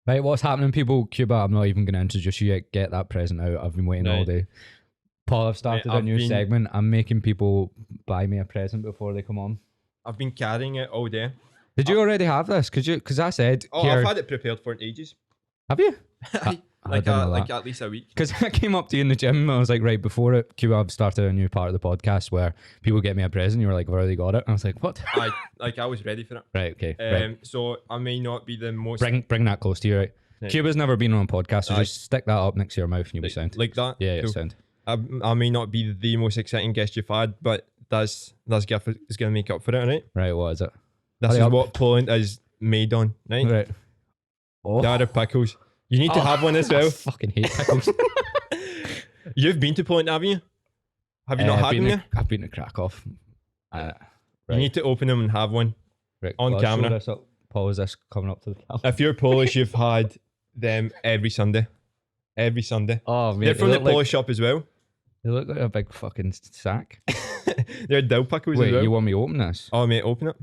Right, what's happening, people? Cuba, I'm not even going to introduce you yet. Get that present out. I've been waiting all day. Paul, I've started a new segment. I'm making people buy me a present before they come on. I've been carrying it all day. Did you already have this? Because I said... I've had it prepared for ages. Have you? like at least a week. Because I came up to you in the gym and I was like, right, before it, Cuba, I've started a new part of the podcast where people get me a present. You were like, I've already got it. And I was like, what? I was ready for it. Right, okay. Right. So I may not be the most... Bring that close to you, right? Cuba's never been on a podcast, so just stick that up next to your mouth and you'll be sound. Like that? Yeah, cool. Sound. I may not be the most exciting guest you've had, but this gift is going to make up for it, right? Right, what is it? This is what Poland is made on, right? Right. Oh. There are pickles. You need to have one as well. I fucking hate pickles. You've been to Poland, haven't you? Have you not had them there? I've been to Krakow. Right. You need to open them and have one on camera. Paul, is this coming up to the camera? If you're Polish, you've had them every Sunday. Every Sunday. Oh, man. They're from the Polish shop as well. They look like a big fucking sack. They're dill pickles as well. Wait, you want me to open this? Oh, mate, open it.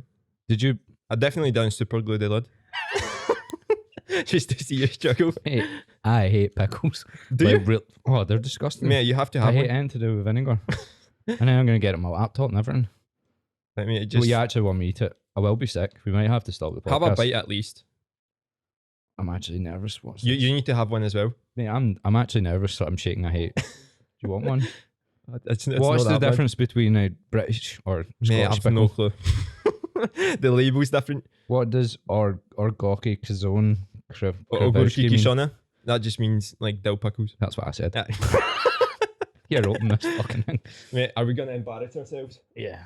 Did you? I definitely done super glue the lid. Just to see you struggle. Mate, I hate pickles. Do you? Oh, they're disgusting. Mate, you have to have I hate anything to do with vinegar. And then I'm going to get it on my laptop and everything. I mean, Well, you actually want me to eat it. I will be sick. We might have to stop the podcast. Have a bite at least. I'm actually nervous. You need to have one as well. Mate, I'm actually nervous, so I'm shaking a hate. Do you want one? It's What's the difference between a British or Scottish Mate, I have no clue. The label's different. What does Orgoki Kazone Ogórki Kiszone? That just means like dill pickles. That's what I said. Here, open this fucking thing. Mate, are we going to embarrass ourselves? Yeah.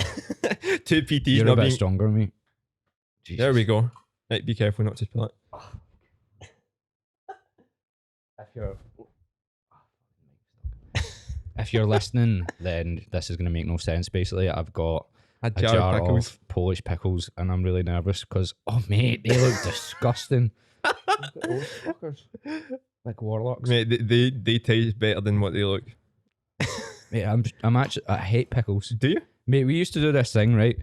Two PTs You're not a bit being... stronger than me. Jesus. There we go. Right, be careful not to spill it. If you're listening, then this is going to make no sense. Basically, I've got a jar of Polish pickles, and I'm really nervous because, oh mate, they look disgusting. Those fuckers, like warlocks. Mate, they taste better than what they look. Mate, I'm actually, I hate pickles. Do you? Mate, we used to do this thing, right,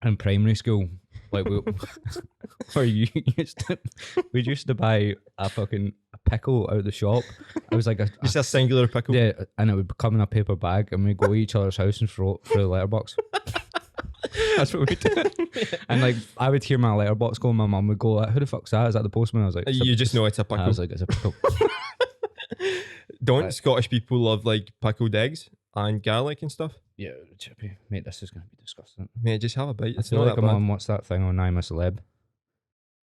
in primary school. Like we used to buy a fucking pickle out of the shop. It was like just a singular pickle. Yeah, and it would come in a paper bag, and we'd go to each other's house and throw the letterbox. That's what we did. And like, I would hear my letterbox go, and my mum would go, "Who the fuck's that? Is that the postman?" I was like, "You just know it's a pickle." I was like, "It's a pickle." Don't Scottish people love like pickled eggs and garlic and stuff? Yeah, chippy. Mate, this is going to be disgusting. Mate, just have a bite. It's not like I'm on, what's that thing on I'm a Celeb?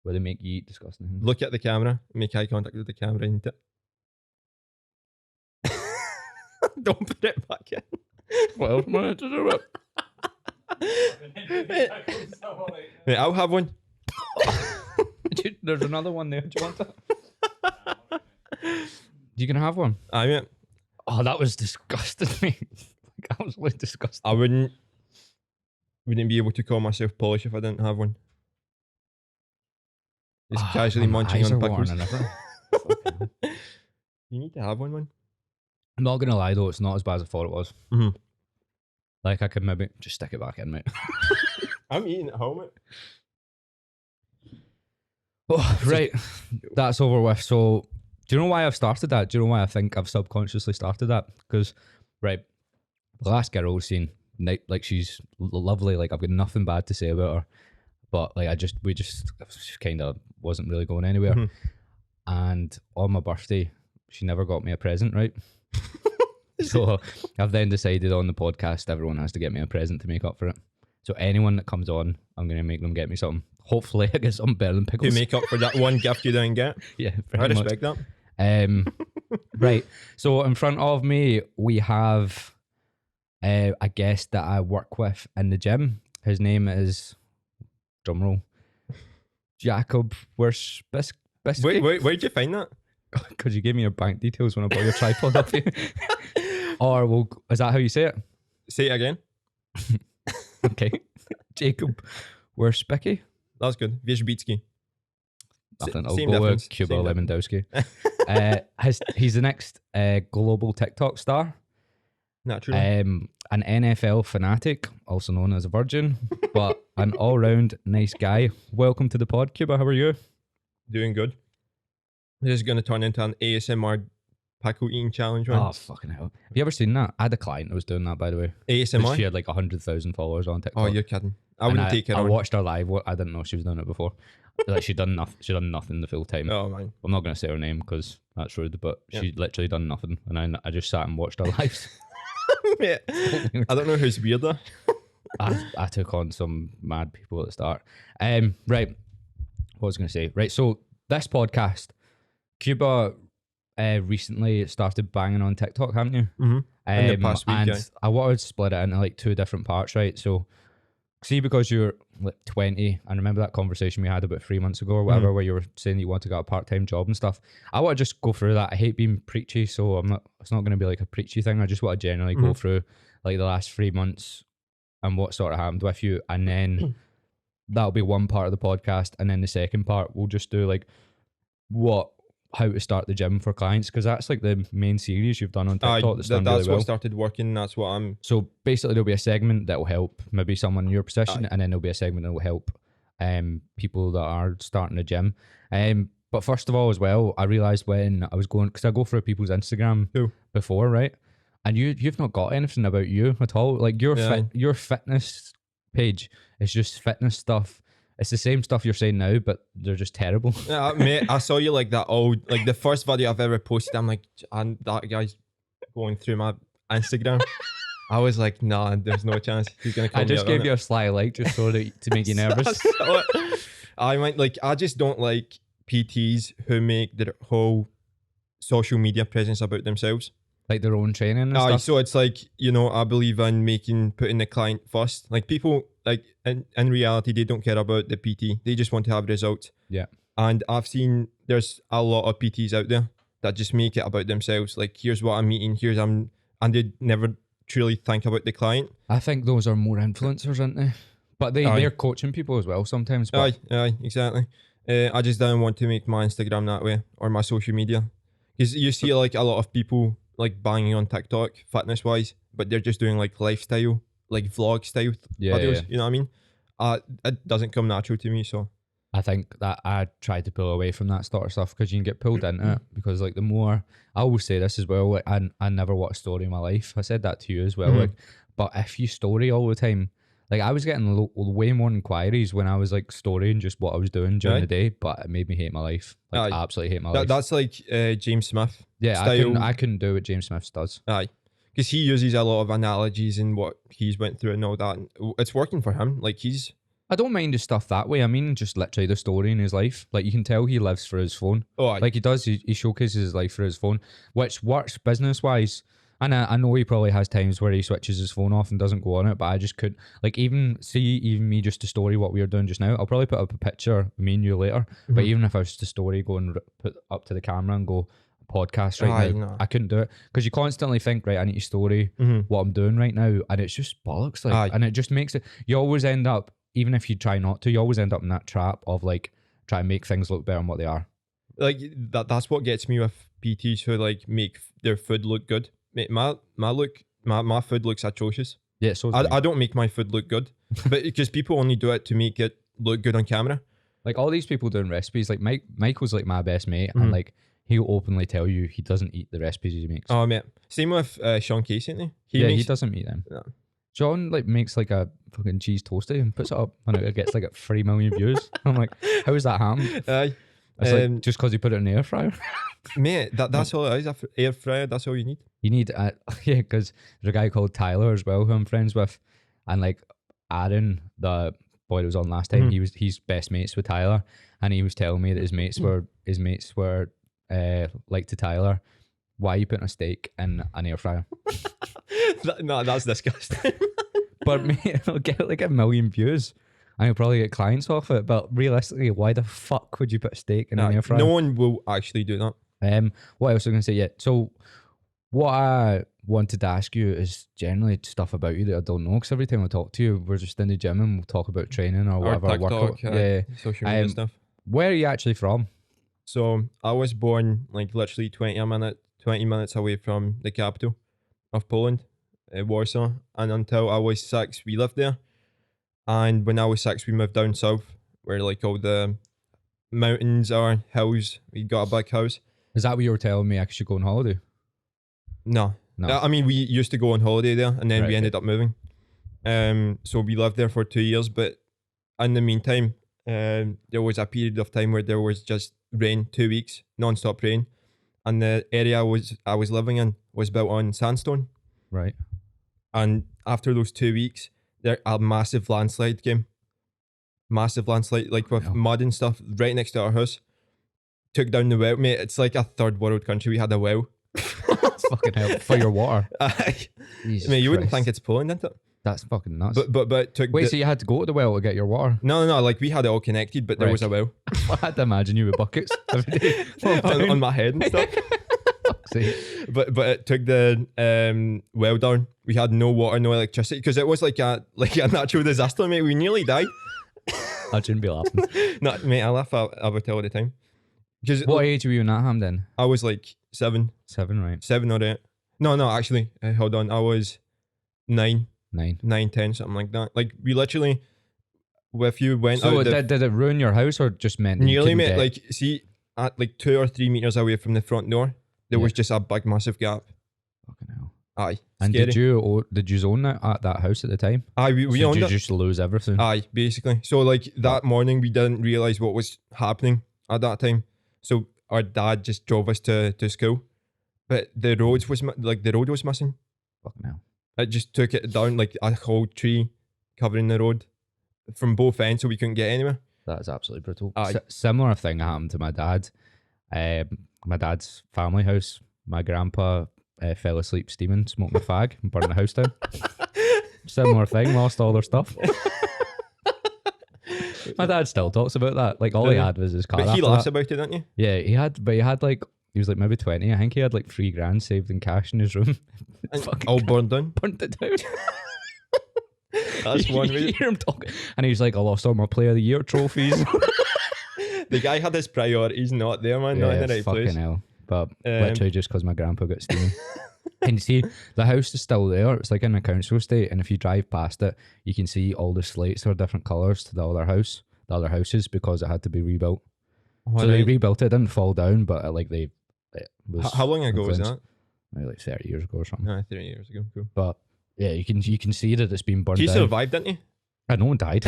Where they make you eat disgusting things. Look at the camera, make eye contact with the camera and eat it. Don't put it back in. What else am I to do it? Mate, I'll have one. Dude, there's another one there. Do you want that? You can have one. I mean, oh, that was disgusting, mate. Absolutely disgusting. I wouldn't be able to call myself Polish if I didn't have one. Just casually munching on pickles. You need to have one, man. I'm not gonna lie though, it's not as bad as I thought it was. Mm-hmm. Like I could maybe just stick it back in, mate. I'm eating at home, mate. Oh, right. That's over with. So, do you know why I've started that? Do you know why I think I've subconsciously started that? Because, right, the last girl I've seen, like she's lovely. Like I've got nothing bad to say about her, but like we just kind of wasn't really going anywhere. Mm-hmm. And on my birthday, she never got me a present, right? So I've then decided on the podcast, everyone has to get me a present to make up for it. So anyone that comes on, I'm going to make them get me something. Hopefully I get something better than pickles. To make up for that one gift you didn't get? Yeah, I respect that. Right. So in front of me, we have a guest that I work with in the gym. His name is, drumroll, Jacob Wierzbicki. Wait, where'd you find that? Because you gave me your bank details when I bought your tripod off you. Or is that how you say it? Say it again. Okay. Jacob Wierzbicki. That's good. Wierzbicki. Nothing. I'll go with Kuba Lewandowski. He's the next global TikTok star. Naturally. An NFL fanatic, also known as a virgin, but an all-round nice guy. Welcome to the pod, Kuba. How are you? Doing good. This is going to turn into an ASMR pickle eating challenge, right? Oh, fucking hell. Have you ever seen that? I had a client that was doing that, by the way. ASMR? She had like 100,000 followers on TikTok. Oh, you're kidding. I And wouldn't take her I on. watched her live. I didn't know she was doing it before. Like she done nothing the full time. Oh, man. I'm not going to say her name because that's rude, but Yep. she literally done nothing. And I just sat and watched her lives. Mate, I don't know who's weirder. I took on some mad people at the start. Right. What was I going to say? Right. So this podcast, Cuba recently started banging on TikTok, haven't you? Mm-hmm. In the past week, and yeah. I wanted to split it into like 2 different parts, right? So see, because you're like 20, and remember that conversation we had about 3 months ago or whatever, where you were saying you want to get a part-time job and stuff. I want to just go through that. I hate being preachy, so it's not going to be like a preachy thing. I just want to generally go through like the last 3 months and what sort of happened with you, and then that'll be one part of the podcast, and then the second part we'll just do like how to start the gym for clients, because that's like the main series you've done on TikTok. That's what well. started working. That's what I'm. So basically, there'll be a segment that will help maybe someone in your position, and then there'll be a segment that will help people that are starting a gym. But first of all, as well, I realized when I was going, because I go through people's Instagram before, right? And you've not got anything about you at all. Like your fitness page is just fitness stuff. It's the same stuff you're saying now, but they're just terrible. Yeah, mate, I saw you like that old, like the first video I've ever posted. I'm like, and that guy's going through my Instagram. I was like, nah, there's no chance he's gonna come. I just gave you a sly like just so that to make you nervous. I just don't like PTs who make their whole social media presence about themselves. Like their own training and stuff. So it's like, I believe in putting the client first. Like people, like in reality, they don't care about the PT. They just want to have results. Yeah. And I've seen there's a lot of PTs out there that just make it about themselves. Like, here's what I'm eating, and they never truly think about the client. I think those are more influencers, aren't they? But they're coaching people as well sometimes. But Aye, exactly. I just don't want to make my Instagram that way or my social media. Because you see like a lot of people like banging on TikTok fitness wise, but they're just doing like lifestyle, like vlog style videos. Yeah. You know what I mean? It doesn't come natural to me, so I think that I try to pull away from that sort of stuff because you can get pulled into it. Because like the more, I always say this as well, like I never watched a story in my life. I said that to you as well. Like, but if you story all the time, like I was getting way more inquiries when I was like storying just what I was doing during the day, but it made me hate my life. Like absolutely hate my life. That's like James Smith. Yeah, style. I couldn't do what James Smith does. Aye. Because he uses a lot of analogies and what he's went through and all that. And it's working for him. Like I don't mind his stuff that way. I mean, just literally the story in his life. Like you can tell he lives for his phone. Oh, aye. Like he does. He showcases his life for his phone, which works business wise. And I know he probably has times where he switches his phone off and doesn't go on it, but I just couldn't. Like even me just to story what we were doing just now. I'll probably put up a picture of me and you later. But even if I was to story, go and put up to the camera and go podcast right now, no. I couldn't do it because you constantly think, right, I need to story what I'm doing right now, and it's just bollocks. Like, and it just makes it. You always end up, even if you try not to, you always end up in that trap of like try and make things look better than what they are. Like that's what gets me with PTs who like make their food look good. Mate, my food looks atrocious. Yeah, so I don't make my food look good, but because people only do it to make it look good on camera. Like all these people doing recipes, like Michael's like my best mate, and like he'll openly tell you he doesn't eat the recipes he makes. Oh mate, same with Sean Casey, isn't he? He doesn't eat them. No. John like makes like a fucking cheese toasty and puts it up, and it gets like 3 million views. I'm like, how is that happening? Aye. It's like just because he put it in the air fryer. Mate, that's all it is. Air fryer, that's all you need. You need, because there's a guy called Tyler as well who I'm friends with, and like Aaron, the boy that was on last time, he's best mates with Tyler, and he was telling me that his mates were like to Tyler, why are you putting a steak in an air fryer? No, that's disgusting. But mate, it'll get like 1 million views. And you'll probably get clients off it, but realistically, why the fuck would you put a steak in an air fryer? No one will actually do that. What else was I going to say? Yeah, so what I wanted to ask you is generally stuff about you that I don't know, because every time I talk to you, we're just in the gym and we'll talk about training or whatever. TikTok, yeah, social media stuff. Where are you actually from? So I was born like literally 20 minutes away from the capital of Poland, Warsaw, and until I was 6, we lived there. And when I was 6, we moved down south, where like all the mountains or hills. We got a big house. Is that what you were telling me I should go on holiday? No. No. I mean, we used to go on holiday there, and then Right, we ended up moving. So we lived there for 2 years, but in the meantime, there was a period of time where there was just rain, 2 weeks, non-stop rain, and the area I was living in was built on sandstone. Right. And after those 2 weeks, there a massive landslide came. Massive landslide, like with mud and stuff, right next to our house. Took down the well, mate. It's like a third world country. We had a well. Fucking hell. For your water. Jesus Mate, you wouldn't Christ. think it's Poland, isn't it? That's fucking nuts. But took Wait, so you had to go to the well to get your water? No, like we had it all connected, but there was a well I had to imagine you with buckets every day. on my head and stuff. Fuck's sake. But it took the well down. We had no water, no electricity, because it was like a natural disaster, mate. We nearly died. I shouldn't be laughing. No, mate, I laugh about it all the time. What age were you in that ham then? I was like 7. 7, right? 7 or 8. No, actually, hold on. I was 9, 9. 10, something like that. Like we literally, if you went So out did it ruin your house or just meant you nearly, couldn't mate, get- like see, at like 2 or 3 meters away from the front door, there was just a big, massive gap. Fucking hell. Aye. And scary. did you own that at that house at the time? Aye, we So owned did it. you just lose everything? Aye, basically. So like that morning, we didn't realize what was happening at that time. So our dad just drove us to school, but the road was missing. Fucking hell. It just took it down, like a whole tree covering the road from both ends, so we couldn't get anywhere. That is absolutely brutal. Aye. Similar thing happened to my dad. My dad's family house. My grandpa fell asleep steaming, smoking a fag, and burning the house down. Similar thing, lost all their stuff. My dad still talks about that. Like all he had was his car. But he after laughs that. about it, didn't you? Yeah, he had like, he was like maybe 20. I think he had like $3,000 saved in cash in his room. Fucking All burned down. burnt it down. That's one You way. hear him talking, and he's like, I lost all my Player of the Year trophies. The guy had his priorities not there, man. Not in the right fucking place. hell. But literally just because my grandpa got steaming. And you see, the house is still there. It's like in a council estate, and if you drive past it, you can see all the slates are different colours to the other houses because it had to be rebuilt. So they rebuilt it, didn't fall down, but it was. How long ago was that? Maybe like 30 years ago or something. 30 years ago. Cool. But yeah, you can see that it's been burned He down. survived, didn't he? And no one died.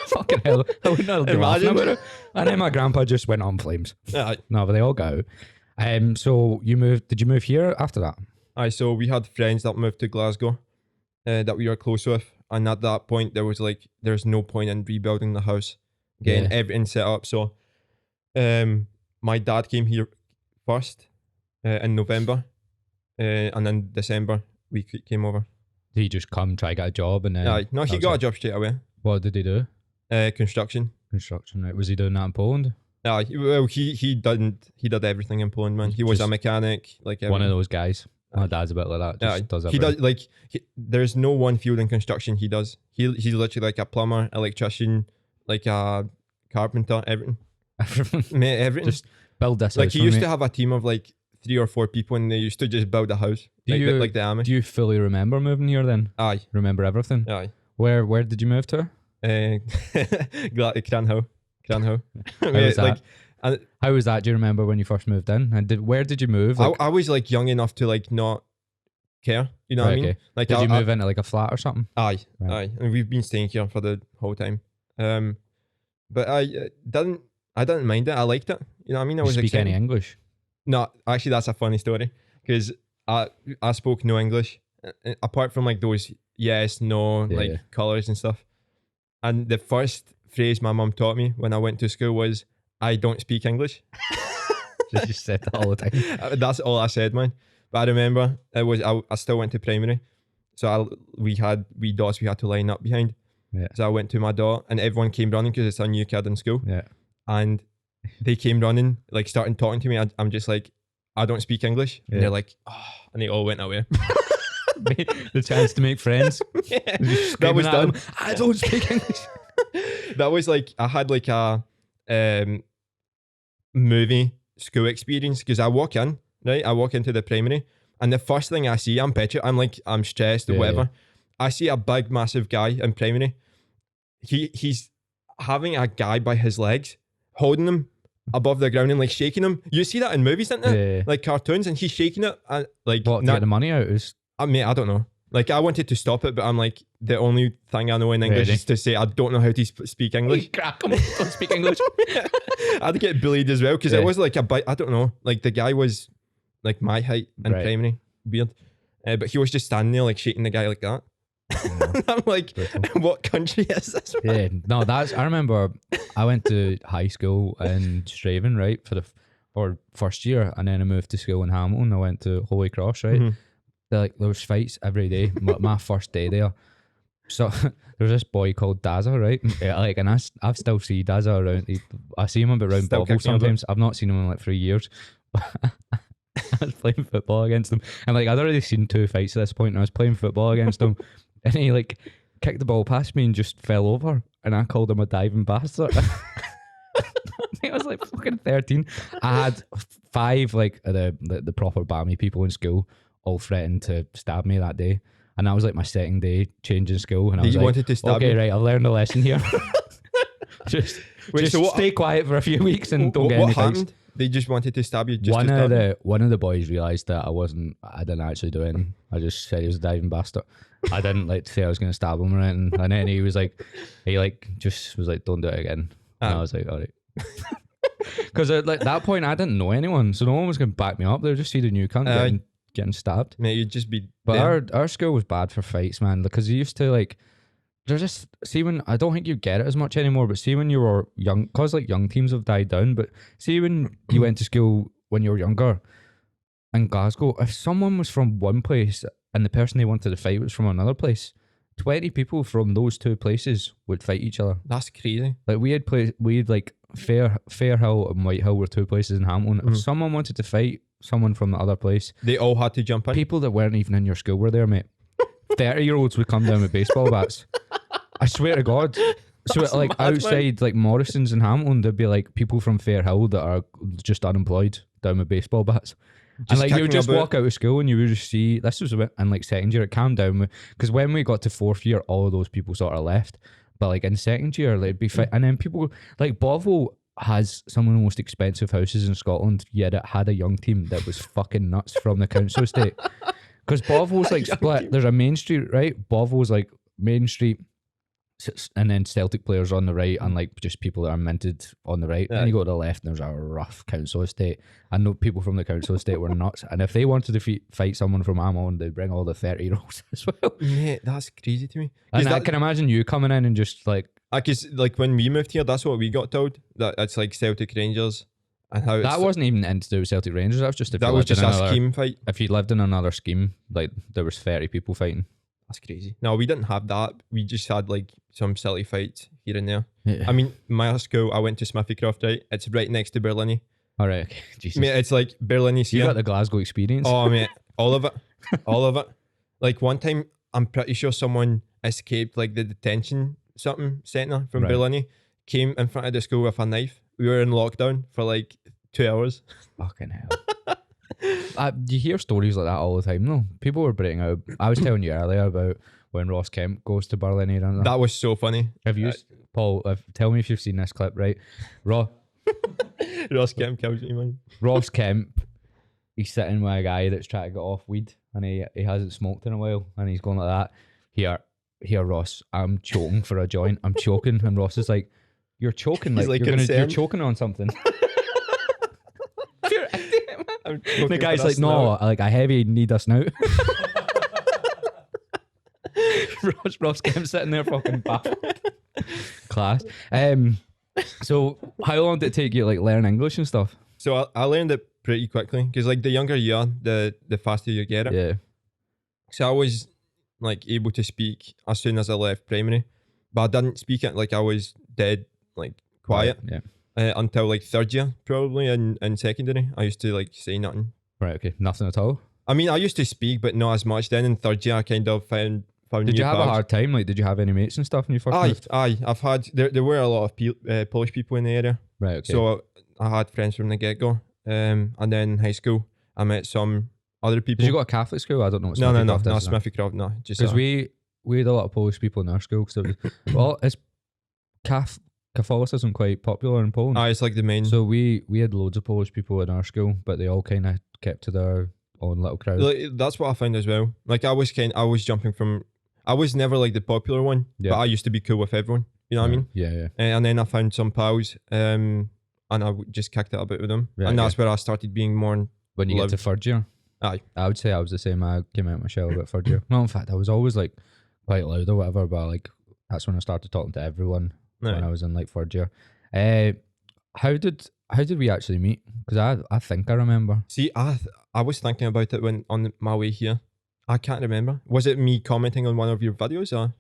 Fucking hell. I wouldn't have been laughing Imagine. about it. And then my grandpa just went on flames. Aye. No, but they all got out. So did you move here after that? Aye, so we had friends that moved to Glasgow that we were close with. And at that point, there's no point in rebuilding the house, getting everything set up. So my dad came here first in November. And then December, we came over. Did he just come try to get a job and then? Aye. No, he got a job straight away. What did he do? Construction. Construction, right? Was he doing that in Poland? Aye. Well, he did everything in Poland, man. He was a mechanic, like One of those guys. My dad's a bit like that. Just does he everything. does there's no one field in construction he does. He's literally like a plumber, electrician, like a carpenter, everything. Everything. Mate, everything. Just build this like house he for used me. to have a team of like 3 or 4 people, and they used to just build a house. Like the army. Do you fully remember moving here then? Aye. Remember everything? Aye. Where did you move to? Cranhill. How was that? How was that? Do you remember when you first moved in? And where did you move? Like, I was like young enough to like not care. You know what I mean? okay. Like Did you move into like a flat or something? Aye, Right. aye, and we've been staying here for the whole time. But I didn't mind it. I liked it. You know what I mean? I Did was you speak excited. any English? No, actually, that's a funny story because I spoke no English apart from like those yes, no, Yeah, like yeah. colours and stuff. And the first phrase my mum taught me when I went to school was, "I don't speak English." You just said that all the time. That's all I said, man. But I remember I still went to primary, so we had wee dots we had to line up behind. Yeah. So I went to my dot, and everyone came running because it's a new kid in school. Yeah. And they came running, like starting talking to me. I'm just like, I don't speak English, and Yeah. they're like, oh, and they all went away. The chance to make friends. Yeah. That That was done. I don't speak English. That was like I had like a movie school experience because I walk into the primary, and the first thing I see, I'm stressed or Yeah, whatever. I see a big massive guy in primary. He's having a guy by his legs, holding him above the ground and like shaking him. You see that in movies, don't you? Yeah. Like cartoons, and he's shaking it. And, like, What, to get the money out? mate, I don't know. Like, I wanted to stop it, but I'm like, the only thing I know in English is to say I don't know how to speak English. Crack him. Don't speak English. I'd get bullied as well because it was like I don't know. Like, the guy was like my height in primary. Weird. But he was just standing there like shaking the guy like that. I'm like, what country is this? Yeah, no, I remember I went to high school in Straven, right, for first year, and then I moved to school in Hamilton. I went to Holy Cross, right. Mm-hmm. There was fights every day. My first day there. So there's this boy called Dazza, right? Yeah, like, and I still see Dazza around. I see him a bit around Bovril sometimes. I've not seen him in like 3 years. I was playing football against him, and like I'd already seen 2 fights at this point, and I was playing football against him, and he like kicked the ball past me and just fell over, and I called him a diving bastard. I was like fucking 13. I had 5 like the proper balmy people in school all threatened to stab me that day, and that was like my second day changing school, and I was like, wanted to stab okay, you? right, I've learned a lesson here. just stay quiet for a few weeks and don't get any fights. Happened? They just wanted to stab you. One of the boys realised that I didn't actually do anything. I just said he was a diving bastard. I didn't like say I was going to stab him or anything. And then he was like, just was like, don't do it again. And I was like, all right. Because at like that point, I didn't know anyone, so no one was going to back me up. They would just see the new cunt getting stabbed. Mate, you'd just be. But our school was bad for fights, man. Because you used to like. They're just, see when, I don't think you get it as much anymore, but see when you were young, because like young teams have died down, but see when you went to school when you were younger in Glasgow, if someone was from one place and the person they wanted to fight was from another place, 20 people from those 2 places would fight each other. That's crazy. Like we had like Fairhill and Whitehill were 2 places in Hamilton. If someone wanted to fight someone from the other place, they all had to jump in. People that weren't even in your school were there, mate. 30-year-olds would come down with baseball bats. I swear to God. So like mad, outside like Morrison's in Hamilton, there'd be like people from Fairhill that are just unemployed down with baseball bats. And like you would just walk out of school and you would just see, this was a bit in like second year, it calmed down because when we got to 4th year, all of those people sort of left. But like in second year, like it'd be and then people like Bovril has some of the most expensive houses in Scotland, yet it had a young team that was fucking nuts from the council estate. Because Bovril's like split. There's a main street, right? Bovril's like main street, and then Celtic players on the right, and like just people that are minted on the right. And you go to the left, and there's a rough council estate. I know people from the council estate were nuts, and if they wanted to fight someone from Amon, they'd bring all the 30-year-olds as well. Yeah, that's crazy to me. And I can imagine you coming in and just like, because like when we moved here, that's what we got told, that it's like Celtic Rangers. And how that wasn't even anything to do with Celtic Rangers. That was just a scheme fight. If you lived in another scheme, like there was 30 people fighting. That's crazy. No, we didn't have that. We just had like some silly fights here and there. Yeah. I mean, my school, I went to Smithycroft, right? It's right next to Berlini. All right, okay. Jesus. Mate, it's like Berlini's here. You got the Glasgow experience. Oh, mate, all of it. All of it. Like one time, I'm pretty sure someone escaped like the detention centre from Berlini, came in front of the school with a knife. We were in lockdown for like 2 hours. Fucking hell. You hear stories like that all the time, though. People were breaking out. I was telling you earlier about when Ross Kemp goes to Berlin. That was so funny. Have you, Paul? Tell me if you've seen this clip, right? Ross Kemp kills me, man. Ross Kemp, he's sitting with a guy that's trying to get off weed, and he hasn't smoked in a while, and he's going like that. Here, Ross, I'm choking for a joint. I'm choking, and Ross is like, "You're choking, like you're choking on something." The guy's like, "No, like a heavy need a snout." Ross Kemp sitting there fucking baffled. Class. So how long did it take you to like learn English and stuff? So I learned it pretty quickly because like the younger you are, the faster you get it. Yeah. So I was like able to speak as soon as I left primary, but I didn't speak it like I was dead, like quiet. Yeah. Until like 3rd year probably in secondary. I used to like say nothing. Right, okay. Nothing at all? I mean, I used to speak, but not as much. Then in 3rd year, I kind of found Did you have a hard time? Like, did you have any mates and stuff when you first moved? I've had, there were a lot of Polish people in the area. Right, okay. So I had friends from the get-go. And then in high school, I met some other people. Did you go to Catholic school? I don't know what No, Smithycroft is. Smithycroft, no. Because we had a lot of Polish people in our school. Cause it was, well, it's Catholicism quite popular in Poland. It's like the main. So we had loads of Polish people in our school, but they all kind of kept to their own little crowd. Like, that's what I found as well. Like I was jumping from. I was never like the popular one, Yeah. but I used to be cool with everyone. You know what I mean? Yeah, yeah. And then I found some pals, and I just kicked it about with them, Right, and that's where I started being more. When you loved. get to third year, Aye. I would say I was the same. I came out of my shell about third year. No, in fact, I was always like quite loud or whatever, but like that's when I started talking to everyone when I was in like third year. How did we actually meet? Because I think I remember. See, I was thinking about it when on my way here. I can't remember. Was it me commenting on one of your videos or?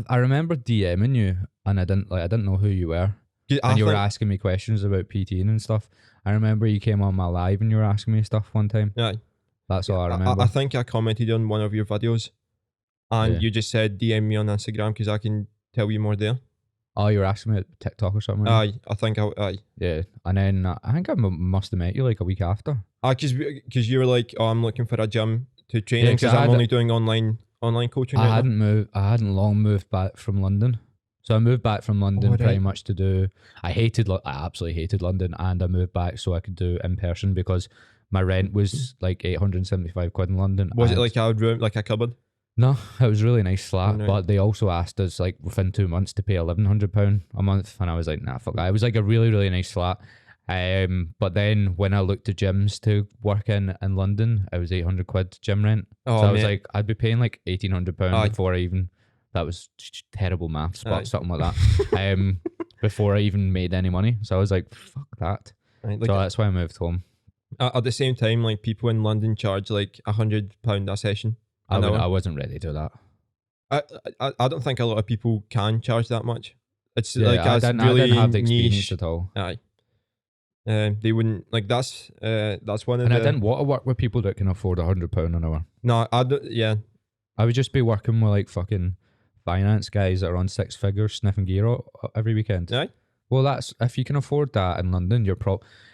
I remember DMing you, and I didn't know who you were, and you were asking me questions about PTing and stuff. I remember you came on my live and you were asking me stuff one time. Yeah, that's all I remember. I think I commented on one of your videos, and you just said DM me on Instagram because I can tell you more there. Oh, you were asking me at TikTok or something? Aye, I think I. Yeah, and then I think I must have met you like a week after. Because you were like, oh, I'm looking for a gym to train because I'm only doing online coaching. I hadn't long moved back from London, so I moved back from London pretty much to do. I absolutely hated London, and I moved back so I could do in person because my rent was like 875 quid in London. Was it like a room, like a cupboard? No, it was a really nice flat, but they also asked us like within 2 months to pay £1,100 a month, and I was like, nah, fuck that. It was like a really, really nice flat. But then when I looked at gyms to work in London, it was 800 quid gym rent. So I was like, I'd be paying like £1,800 before I even. That was terrible maths, but something like that. Before I even made any money, so I was like, fuck that. Like, so that's why I moved home. At the same time, like people in London charge like £100 a session. I wasn't ready to do that. I don't think a lot of people can charge that much. It's like I didn't have the experience at all. Aye. They wouldn't like that's one of and I didn't want to work with people that can afford £100 an hour. No, I don't. Yeah, I would just be working with like fucking finance guys that are on six figures sniffing gear every weekend. Aye. Well, that's if you can afford that in London,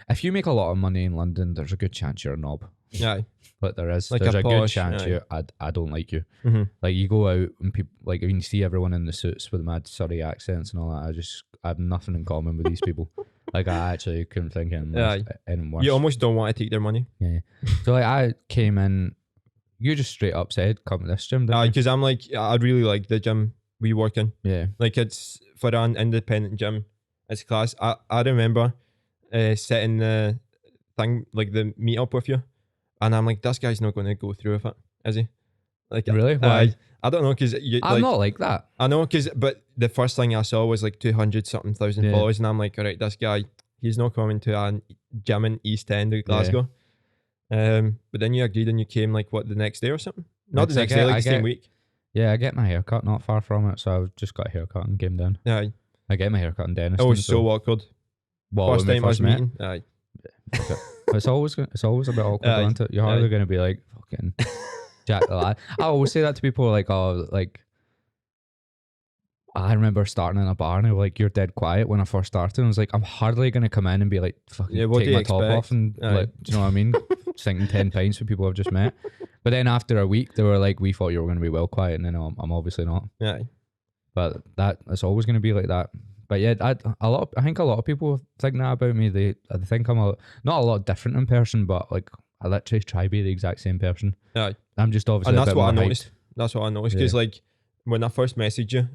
if you make a lot of money in London, there's a good chance you're a knob. Yeah, but there's like a good posh, chance I don't like you. Mm-hmm. Like you go out and people like when you see everyone in the suits with mad Surrey accents and all that, I have nothing in common with these people. Like I actually couldn't think of anything worse. You almost don't want to take their money. Yeah. So like I came in, you just straight up said, "Come to this gym." Because I'm like, I really like the gym we work in. Yeah. Like it's for an independent gym. It's class. I remember setting the thing like the meet up with you, and I'm like, this guy's not going to go through with it, is he? Like really? Why? I don't know because I'm not like that. I know but the first thing I saw was like 200 something thousand followers, and I'm like, all right, this guy, he's not coming to a gym in East End of Glasgow. But then you agreed and you came like what the next day or something? Not the next day, like the same week. Yeah, I get my haircut not far from it, so I just got a haircut and came down. Yeah, I get my haircut in Dennis. It was so awkward. First time I was meeting. Aye. It's always a bit awkward, isn't it? You're hardly going to be like fucking Jack the Lad. I always say that to people, like, oh, like I remember starting in a bar and they were like, "You're dead quiet." When I first started, and I was like, "I'm hardly going to come in and be like, fucking take my top off and like, do you know what I mean? Sinking 10 pints with people I've just met." But then after a week, they were like, "We thought you were going to be well quiet," and then I'm obviously not. Yeah. But it's always going to be like that. But yeah, I think a lot of people think that about me. They think I'm not a lot different in person, but like I literally try to be the exact same person. Yeah. I'm just obviously. And that's a bit what I more noticed. That's what I noticed because like when I first messaged you,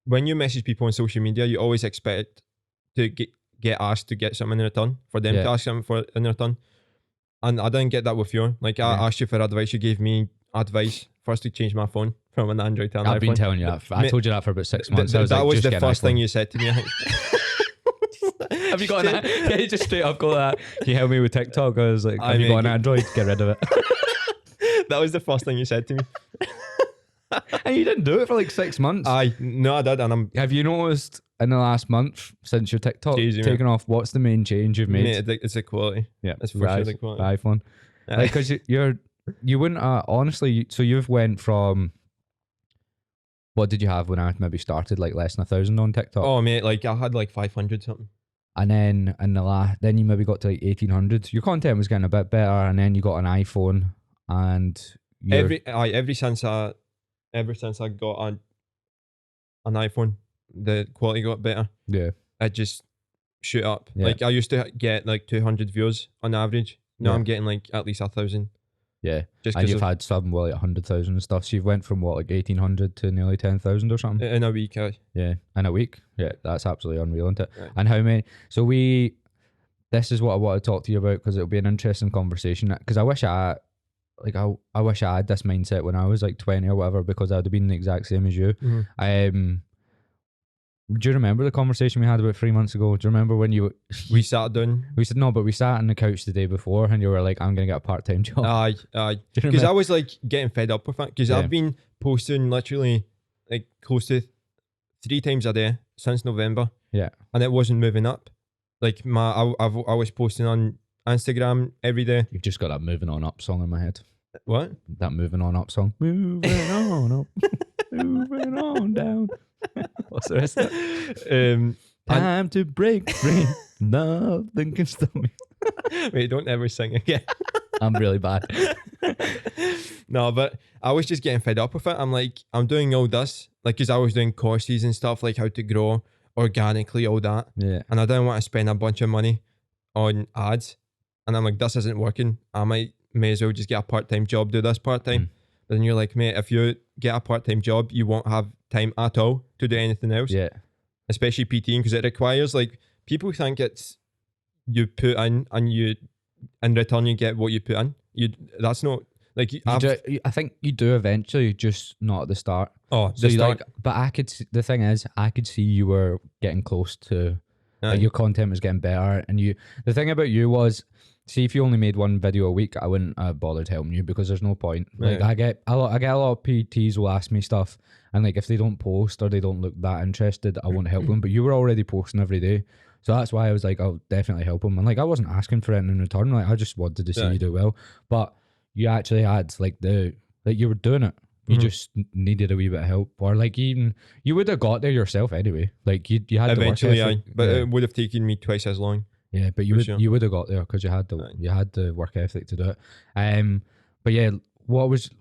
when you message people on social media, you always expect to get asked to get something in return, for them to ask something in return. And I didn't get that with you. Like I asked you for advice, you gave me advice first to change my phone from an Android to an iPhone. I've been telling you that. I told you that for about 6 months. That was the first thing you said to me, I think. Have you got an? Yeah, you just straight up go that. Can you help me with TikTok? I was like, have you got an Android? Get rid of it. That was the first thing you said to me. And you didn't do it for like 6 months. No, I did. And have you noticed in the last month since your TikTok taken off? What's the main change you've made? Mate, it's the quality. Yeah, it's for sure the quality. iPhone. Because you wouldn't honestly. So you've went from. What did you have when I maybe started? Like less than 1,000 on TikTok. Oh mate, like I had like 500 something. And then then you maybe got to like 1,800. Your content was getting a bit better, and then you got an iPhone, and ever since I got an iPhone, the quality got better, Yeah. it just shoot up. Yeah. Like I used to get like 200 views on average. Now Yeah. I'm getting like at least 1,000. Yeah. Just And because you've had some like 100,000 and stuff. So you've went from what, like 1,800 to nearly 10,000 or something. in a week. Yeah. In a week. Yeah. That's absolutely unreal, isn't it? Right. And how many? So this is what I want to talk to you about because it'll be an interesting conversation. Because I wish I wish I had this mindset when I was like 20 or whatever, because I'd have been the exact same as you. Mhm. Do you remember the conversation we had about 3 months ago? Do you remember when We sat down. we said no, but we sat on the couch the day before and you were like, I'm going to get a part-time job. Aye. Do you Because remember? I was like getting fed up with it. Because Yeah. I've been posting literally like close to 3 times a day since November. Yeah. And it wasn't moving up. Like I was posting on Instagram every day. You've just got that moving on up song in my head. What? That moving on up song. Moving on up. Moving on down. What's the rest of it? Time to break free. Nothing can stop me. Wait, don't ever sing again. I'm really bad. No, but I was just getting fed up with it. I'm like, I'm doing all this, like, because I was doing courses and stuff, like how to grow organically, all that. Yeah. And I didn't want to spend a bunch of money on ads. And I'm like, this isn't working. I may as well just get a part-time job, do this part-time. But then you're like, mate, if you get a part-time job, you won't have time at all to do anything else. Yeah. Especially PTing, because it requires, like, people think it's you put in and you in return you get what you put in. That's not like I think you do eventually, just not at the start. oh So the you start. like, but the thing is, I could see you were getting close to, like, your content was getting better, and the thing about you was, see, if you only made one video a week, I wouldn't have bothered helping you because there's no point. Like, Yeah. I get a lot of PTs will ask me stuff, and like if they don't post or they don't look that interested, I won't help them. But you were already posting every day, so that's why I was like, I'll definitely help them. And like, I wasn't asking for anything in return. Like, I just wanted to see you do well. But you actually had you were doing it. You just needed a wee bit of help, or like even you would have got there yourself anyway. Like you had Eventually, the work ethic. but Yeah. it would have taken me twice as long. Yeah, but For sure. you would have got there because you had the work ethic to do it. But yeah,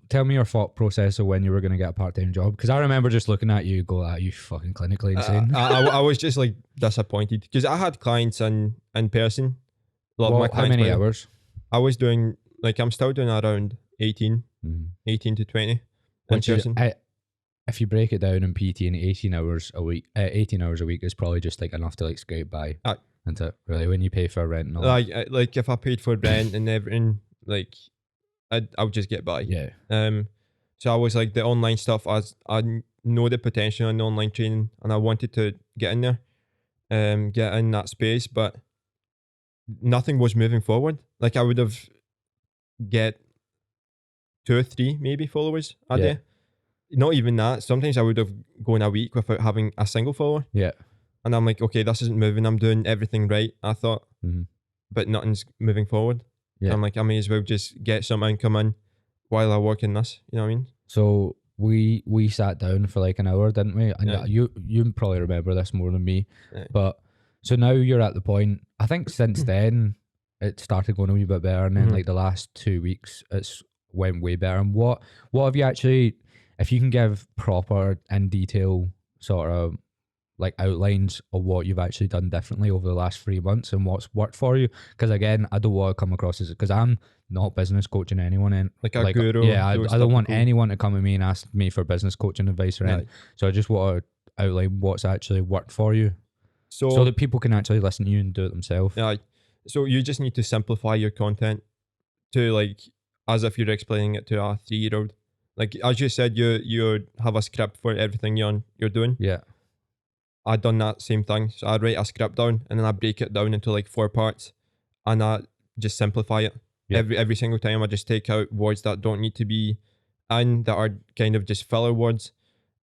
tell me your thought process of when you were going to get a part-time job, because I remember just looking at you go, you fucking clinically insane. I was just like disappointed because I had clients in person. A lot of my How clients, many hours? I was doing, like, I'm still doing around 18 to 20 in Which is, person. if you break it down in PT, and 18 hours a week, 18 hours a week is probably just like enough to like scrape by. Isn't it? Really, when you pay for rent and all that. Like if I paid for rent and everything, like I would just get by. Yeah. So I was like, the online stuff, I know the potential in the online training, and I wanted to get in there, get in that space, but nothing was moving forward. Like I would have get 2 or 3 maybe followers a day. Not even that. Sometimes I would have gone a week without having a single follower. Yeah. And I'm like, okay, this isn't moving. I'm doing everything right, I thought, but nothing's moving forward. Yeah. I'm like, I may as well just get some income in while I work in this. You know what I mean? So we sat down for like an hour, didn't we? And Yeah. you probably remember this more than me. Yeah. But so now you're at the point, I think since then it started going a wee bit better, and then like the last 2 weeks it's went way better. And what have you actually, if you can give proper in detail sort of like outlines of what you've actually done differently over the last 3 months and what's worked for you? Because again, I don't want to come across as, because I'm not business coaching anyone, and Like a guru. Yeah, I don't want stereotypical. anyone to come to me and ask me for business coaching advice or anything. So I just want to outline what's actually worked for you, so that people can actually listen to you and do it themselves. Yeah. So you just need to simplify your content to, like, as if you're explaining it to a 3-year-old. Like, as you said, you have a script for everything you're doing. Yeah. I'd done that same thing. So I'd write a script down and then I break it down into like 4 parts, and I just simplify it. Yeah. Every single time I just take out words that don't need to be in, that are kind of just filler words.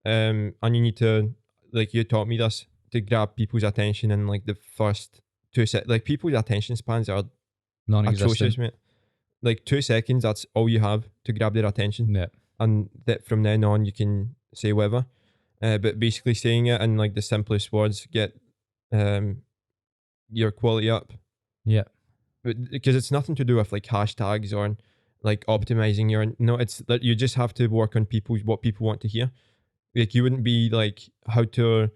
And you need to, like, you taught me this, to grab people's attention in like the first 2 seconds. Like, people's attention spans are Non-existent. atrocious, mate. Like 2 seconds, that's all you have to grab their attention. Yeah. And that from then on you can say whatever. But basically saying it in like the simplest words get your quality up. Yeah. Because it's nothing to do with like hashtags or like optimizing your, no, it's that you just have to work on what people want to hear. Like, you wouldn't be like how to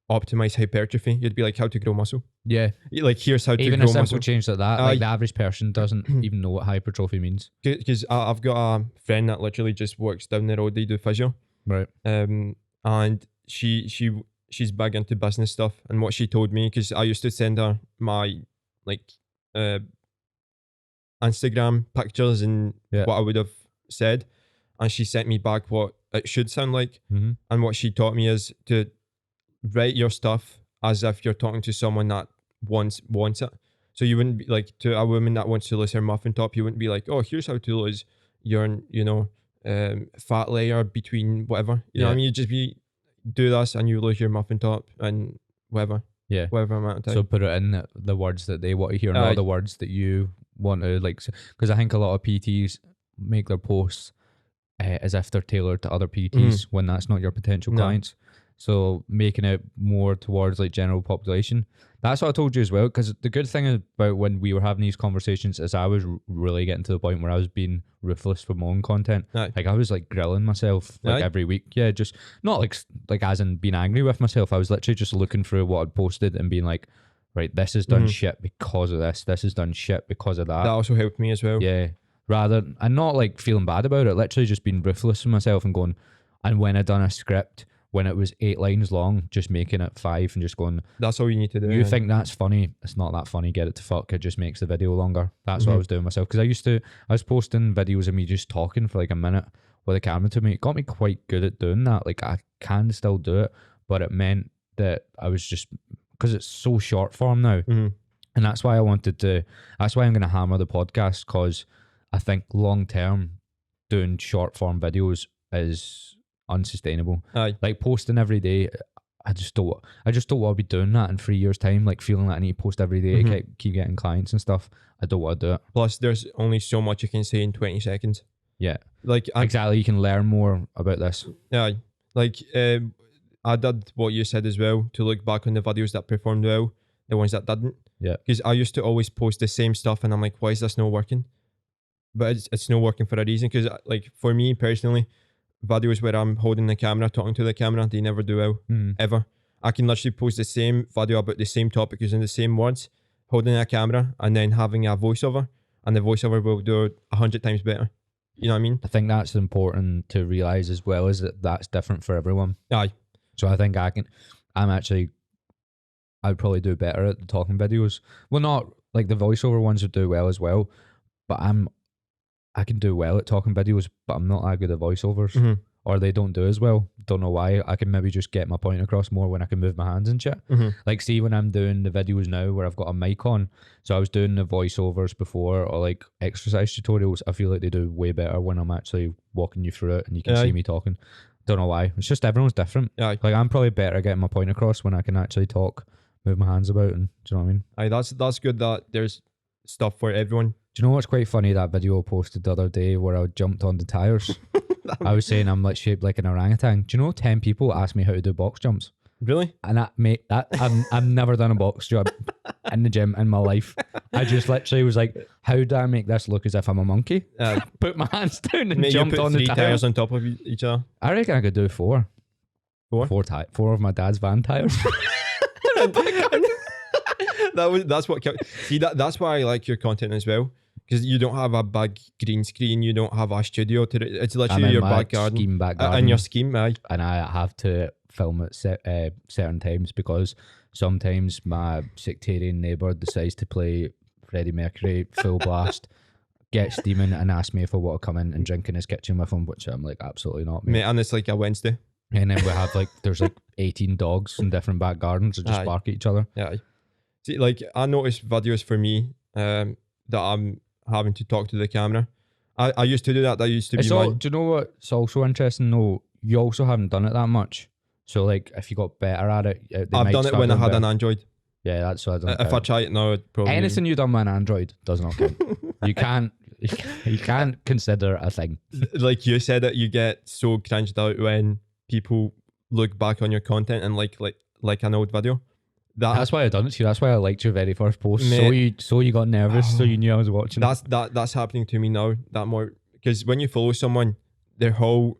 optimize hypertrophy. You'd be like, how to grow muscle. Yeah. Like, here's how to Even grow a simple muscle. change like that, like the average person doesn't even know what hypertrophy means. Because I've got a friend that literally just works down the road. They do physio. Right. And she's big into business stuff. And what she told me, because I used to send her my like Instagram pictures and what I would have said, and she sent me back what it should sound like. And what she taught me is to write your stuff as if you're talking to someone that wants it. So you wouldn't be like, to a woman that wants to lose her muffin top, you wouldn't be like, oh, here's how to lose your fat layer between whatever, you know what I mean? You just do this and you lose your muffin top and whatever amount of time. So put it in the words that they want to hear, not the words that you want to, like, because I think a lot of PTs make their posts as if they're tailored to other PTs when that's not your potential clients. So making it more towards like general population. That's what I told you as well, because the good thing about when we were having these conversations is I was really getting to the point where I was being ruthless with my own content. Like I was like grilling myself like every week. Yeah, just not like as in being angry with myself. I was literally just looking through what I'd posted and being like, right, this is done shit because of this. This is done shit because of that. That also helped me as well. Yeah. And not like feeling bad about it, literally just being ruthless with myself and going, and when I done a script, when it was 8 lines long, just making it 5 and just going, that's all you need to do. You think that's funny? It's not that funny. Get it to fuck. It just makes the video longer. That's what I was doing myself. Because I was posting videos of me just talking for like a minute with a camera to me. It got me quite good at doing that. Like I can still do it, but it meant that I was just, because it's so short form now. And that's why that's why I'm going to hammer the podcast, because I think long term doing short form videos is unsustainable. Like posting every day, I just don't want to be doing that in 3 years time, like feeling like I need to post every day to keep getting clients and stuff. I don't want to do it. Plus there's only so much you can say in 20 seconds. Yeah, like exactly. You can learn more about this. Like I did what you said as well, to look back on the videos that performed well, the ones that didn't. Because I used to always post the same stuff and I'm like, why is this not working? But it's not working for a reason. Because like for me personally, videos where I'm holding the camera, talking to the camera, they never do well, ever. I can literally post the same video about the same topic using the same words, holding a camera, and then having a voiceover, and the voiceover will do 100 times better. You know what I mean? I think that's important to realise as well, is that that's different for everyone. So I think I'd probably do better at the talking videos. Well, not like the voiceover ones would do well as well, but I can do well at talking videos, but I'm not that good at voiceovers, or they don't do as well. Don't know why. I can maybe just get my point across more when I can move my hands and shit. Like see when I'm doing the videos now where I've got a mic on, so I was doing the voiceovers before, or like exercise tutorials, I feel like they do way better when I'm actually walking you through it and you can see me talking. Don't know why. It's just everyone's different. Like I'm probably better at getting my point across when I can actually talk, move my hands about, and do you know what I mean? That's good that there's stuff for everyone. Do you know what's quite funny? That video I posted the other day where I jumped on the tires. I was saying I'm like shaped like an orangutan. Do you know 10 people asked me how to do box jumps? Really? And I've never done a box jump in the gym in my life. I just literally was like, how do I make this look as if I'm a monkey? Put my hands down and jumped on the tires on top of each other. I reckon I could do 4. 4 of my dad's van tires. That's what kept, see that's why I like your content as well, because you don't have a big green screen, you don't have a studio it's literally your back garden and your scheme. And I have to film at certain times, because sometimes my sectarian neighbour decides to play Freddie Mercury full blast, get steaming, and ask me if I want to come in and drink in his kitchen with him, which I'm like, absolutely not, mate. And it's like a Wednesday, and then we have like there's like 18 dogs in different back gardens that just bark at each other. See, like I noticed videos for me that I'm having to talk to the camera. I used to do that. That used to be do you know what's also interesting though? You also haven't done it that much. So like if you got better at it, I've done it when I had an Android. Yeah, that's what I done. If I try it now, it'd probably anything you've done with an Android does not count. You can't consider a thing. Like you said, that you get so cringed out when people look back on your content and like an old video. That's why I done it to you. That's why I liked your very first post. Mate, so you got nervous, so you knew I was watching. That's happening to me now. That more, because when you follow someone, all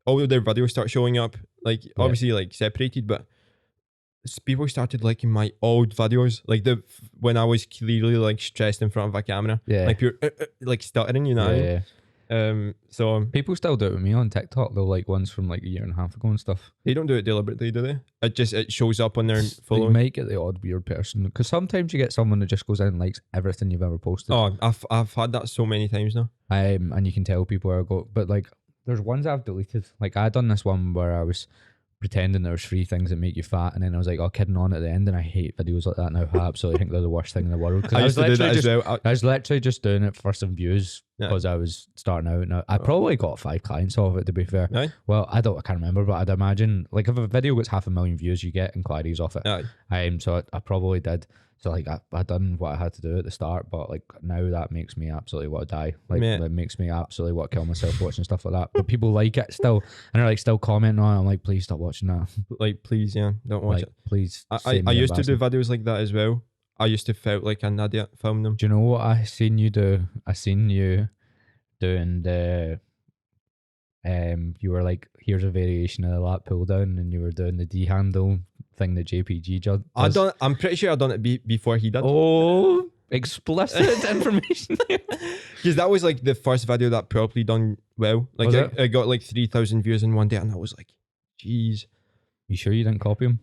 of their videos start showing up. Like obviously like separated, but people started liking my old videos, like when I was clearly like stressed in front of a camera, Yeah. like pure like stuttering, you know. Yeah, What I mean? yeah. So People still do it with me on TikTok. They'll like ones from like a year and a half ago and stuff. they don't do it deliberately, do they? It shows up on their You following. might get the odd weird person because sometimes you get someone that just goes in and likes everything you've ever posted. Oh, I've had that so many times now. And you can tell people are but like there's ones I've deleted. Like I done this one where I was pretending there was 3 things that make you fat, and then I was like, kidding on at the end, and I hate videos like that now. I absolutely think they're the worst thing in the world. Because I used to do that as well. I was literally just doing it for some views Yeah. because I was starting out. Now I probably got 5 clients off it, to be fair. Aye. Well, I can't remember, but I'd imagine like if a video gets 500,000 views, you get inquiries off it. Aye. So I probably did. So like I done what I had to do at the start, but like now that makes me absolutely want to die. Like Mate. it makes me absolutely want to kill myself watching stuff like that. But people like it still, and they're like still commenting on it. I'm like, please stop watching that. Like, please, yeah, don't watch Like, it. please. I used to do videos like that as well. I used to felt like an idiot filming them. Do you know what I seen you do? I seen you doing the you were like, here's a variation of the lat pull down, and you were doing the D handle thing that JPG does. I'm pretty sure I done it before he did. Oh, explicit information. Because that was like the first video that probably done well. Like Was it got like 3,000 views in one day, and I was like, jeez. You sure you didn't copy him?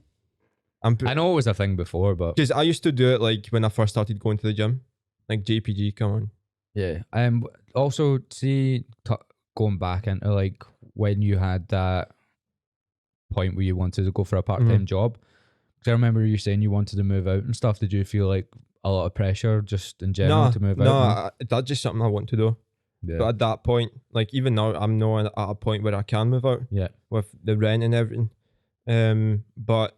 I know it was a thing before, but because I used to do it like when I first started going to the gym. Like JPG, come on. yeah. Also, see, going back into like when you had that point where you wanted to go for a part-time job, because I remember you saying you wanted to move out and stuff. Did you feel like a lot of pressure just in general to move out? No, that's just something I want to do. Yeah. But at that point, like even now, I'm not at a point where I can move out. Yeah. With the rent and everything. But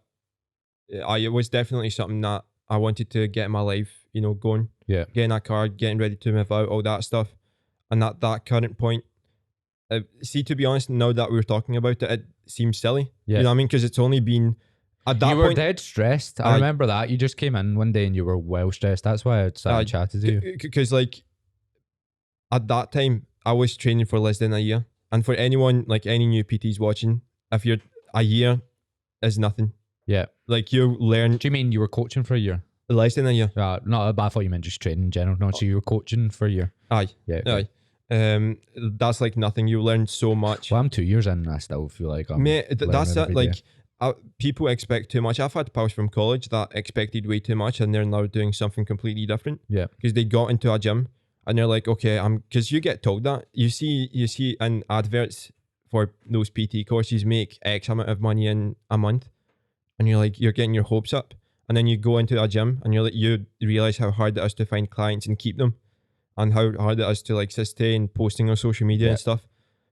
it was definitely something that I wanted to get my life, going. Yeah. Getting a car, getting ready to move out, all that stuff. And at that current point, see, to be honest, now that we're talking about it, it seems silly. Yeah. You know what I mean? Because it's only been at that you were point. dead stressed. I remember that. You just came in one day and you were well stressed. That's why I sat and chatted to you. Because like at that time, I was training for less than a year. And for anyone, like any new PTs watching, if you're a year is nothing. Yeah. Like you learn. Do you mean you were coaching for a year? Less than a year. No, but I thought you meant just training in general. No, so you were coaching for a year. Aye. Yeah. Okay. Aye. That's like nothing. You learn so much. Well, I'm 2 years in and I still feel like I'm Mate, that's it. every day. Like people expect too much. I've had pals from college that expected way too much, and they're now doing something completely different. Yeah. Because they got into a gym and they're like, okay, because you get told that you see in adverts for those PT courses make X amount of money in a month, and you're like, you're getting your hopes up, and then you go into a gym and you're like, you realize how hard it is to find clients and keep them, and how hard it is to like sustain posting on social media and stuff.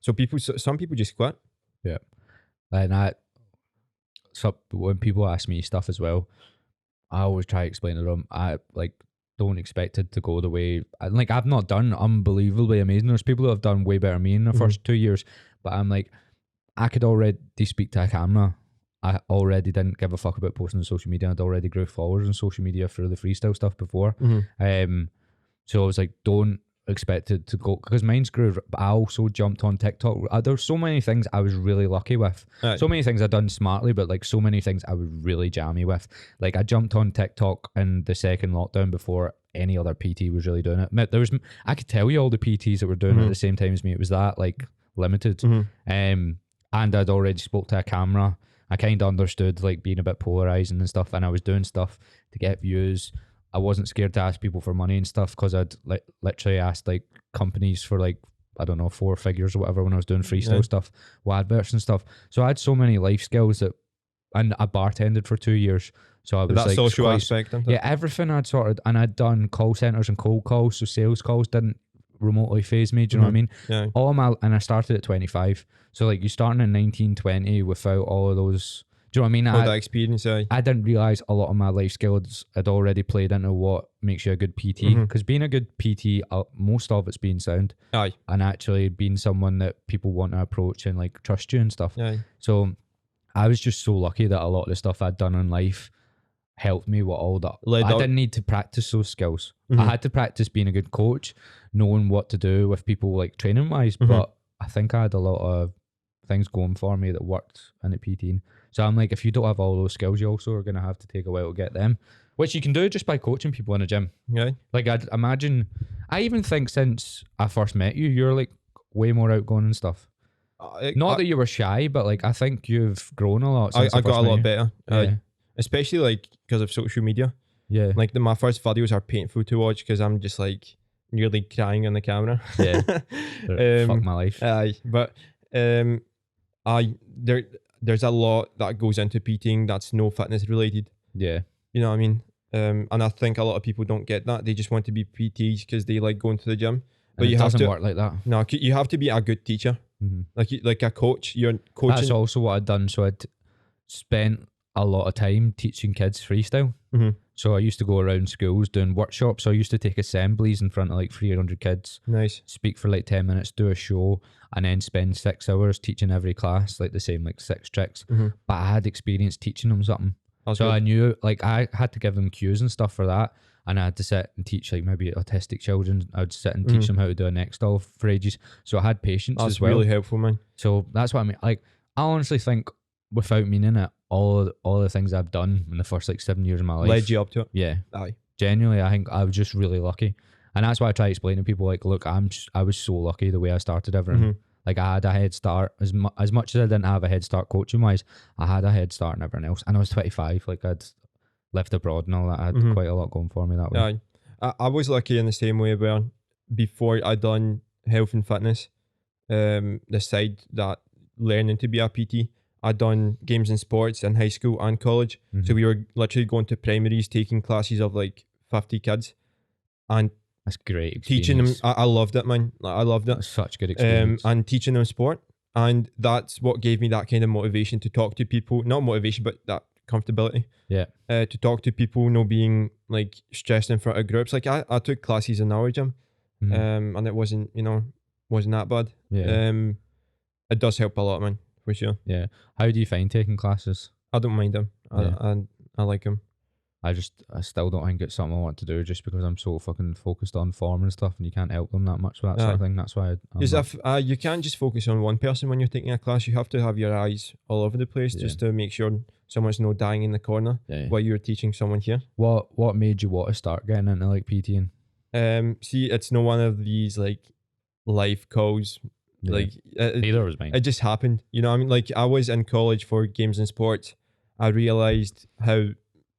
So some people just quit. Yeah. And so when people ask me stuff as well, I always try to explain to them, I like don't expect it to go the way, like I've not done unbelievably amazing. There's people that have done way better than me in the first 2 years, but I'm like, I could already speak to a camera. I already didn't give a fuck about posting on social media. I'd already grew followers on social media through the freestyle stuff before. So I was like, don't expect it to go, because mine's grew, but I also jumped on TikTok. There's so many things I was really lucky with. Right. So many things I done smartly, but like so many things I was really jammy with. Like I jumped on TikTok in the second lockdown before any other PT was really doing it. I could tell you all the PTs that were doing it at the same time as me. It was that like limited. And I'd already spoke to a camera. I kind of understood like being a bit polarizing and stuff, and I was doing stuff to get views. I wasn't scared to ask people for money and stuff, because I'd literally asked like companies for like, I don't know, 4 figures or whatever when I was doing freestyle stuff, with adverts and stuff. So I had so many life skills and I bartended for 2 years. So I was that like social aspect. Yeah, everything I'd sorted, and I'd done call centers and cold calls, so sales calls didn't remotely phase me. Do you know what I mean? Yeah. And I started at 25. So like you starting in 19, 20 without all of those. Do you know what I mean? All that experience, I didn't realise a lot of my life skills had already played into what makes you a good PT. Because being a good PT, most of it's being sound. Aye. And actually being someone that people want to approach and like trust you and stuff. Aye. So I was just so lucky that a lot of the stuff I'd done in life helped me with all that. I didn't need to practice those skills. I had to practice being a good coach, knowing what to do with people like training wise. But I think I had a lot of things going for me that worked in the PTing. So I'm like, if you don't have all those skills, you also are going to have to take a while to get them, which you can do just by coaching people in a gym. Yeah. Like I'd imagine, I even think since I first met you, you're like way more outgoing and stuff. Not that you were shy, but like I think you've grown a lot. Since I got a lot better. Yeah. Especially like because of social media. Yeah. Like my first videos are painful to watch because I'm just like nearly crying on the camera. Yeah. Fuck my life. But there's a lot that goes into PTing that's no fitness related. Yeah. You know what I mean? And I think a lot of people don't get that. They just want to be PTs because they like going to the gym. But And it doesn't work like that. No, you have to be a good teacher. Like a coach. You're coaching. That's also what I'd done. So I'd spent a lot of time teaching kids freestyle. So I used to go around schools doing workshops. So I used to take assemblies in front of like 300 kids. Nice. Speak for like 10 minutes, do a show, and then spend 6 hours teaching every class like the same like 6 tricks. But I had experience teaching them something. So I knew like I had to give them cues and stuff for that. And I had to sit and teach like maybe autistic children. I would sit and teach them how to do a neck stall for ages. So I had patience as well. That's really helpful, man. So that's what I mean. Like I honestly think, without meaning it, all the things I've done in the first like 7 years of my life led you up to it. Yeah. Aye. Genuinely, I think I was just really lucky. And that's why I try to explain to people like, look, I was so lucky the way I started everything. Like I had a head start as much as I didn't have a head start coaching wise. I had a head start and everything else. And I was 25. Like I'd lived abroad and all that. I had quite a lot going for me that way. I was lucky in the same way where before I done health and fitness, the side that learning to be a PT, I done games and sports in high school and college. So we were literally going to primaries, taking classes of like 50 kids, and that's great experience. Teaching them. I loved it, man. Like, I loved it. That's such good experience. And teaching them sport, and that's what gave me that kind of motivation to talk to people. Not motivation, but that comfortability. Yeah. To talk to people, no being like stressed in front of groups. Like I took classes in our gym, and it wasn't that bad. Yeah. It does help a lot, man, for sure. Yeah. How do you find taking classes? I don't mind them. Yeah. I like them. I still don't think it's something I want to do just because I'm so fucking focused on form and stuff, and you can't help them that much with that sort of thing. That's why because if you can't just focus on one person when you're taking a class, you have to have your eyes all over the place just to make sure someone's not dying in the corner while you're teaching someone here. What made you want to start getting into like PTing? See, it's not one of these like life calls. Like neither was mine. It just happened. You know what I mean? Like I was in college for games and sports. I realized how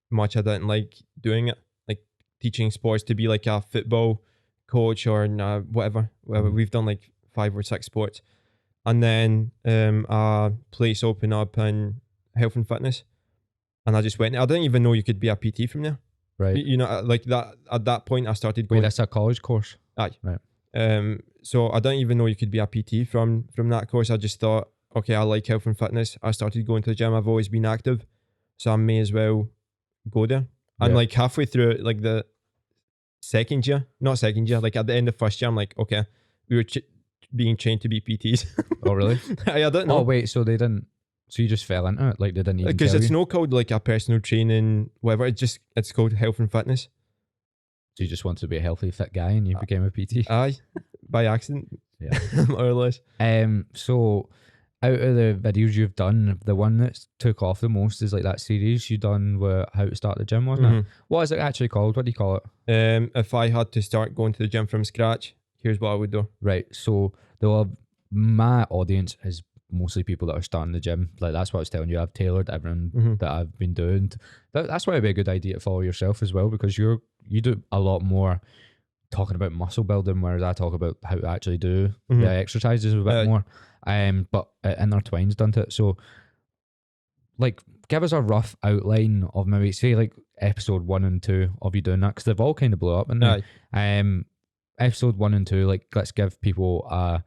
much I didn't like doing it, like teaching sports, to be like a football coach or whatever. We've done like 5 or 6 sports, and then a place opened up in health and fitness, and I just went. I didn't even know you could be a PT from there. Right. You know, like that at that point I started going. Wait, that's a college course. Aye. Right. So I didn't even know you could be a PT from that course. I just thought, okay, I like health and fitness. I started going to the gym. I've always been active, so I may as well go there. And like halfway through like the not second year, like at the end of first year, I'm like, okay, we were being trained to be PTs. Oh really? I don't know. Oh wait, so they didn't, so you just fell into it, like they didn't even because tell it's you? not called like a personal training whatever, it's called health and fitness. So you just wanted to be a healthy fit guy and you became a PT? Aye, by accident. Yeah. More or less. So out of the videos you've done, the one that took off the most is like that series you done with how to start the gym, wasn't it? What is it actually called? What do you call it? If I had to start going to the gym from scratch, here's what I would do. Right. So my audience is mostly people that are starting the gym. Like that's what I was telling you. I've tailored everything that I've been doing. That's why it'd be a good idea to follow yourself as well, because you do a lot more talking about muscle building, whereas I talk about how to actually do the exercises a bit more. But it intertwines, doesn't it? So like give us a rough outline of maybe say like episode 1 and 2 of you doing that, because they've all kind of blew up, and episode 1 and 2, like let's give people a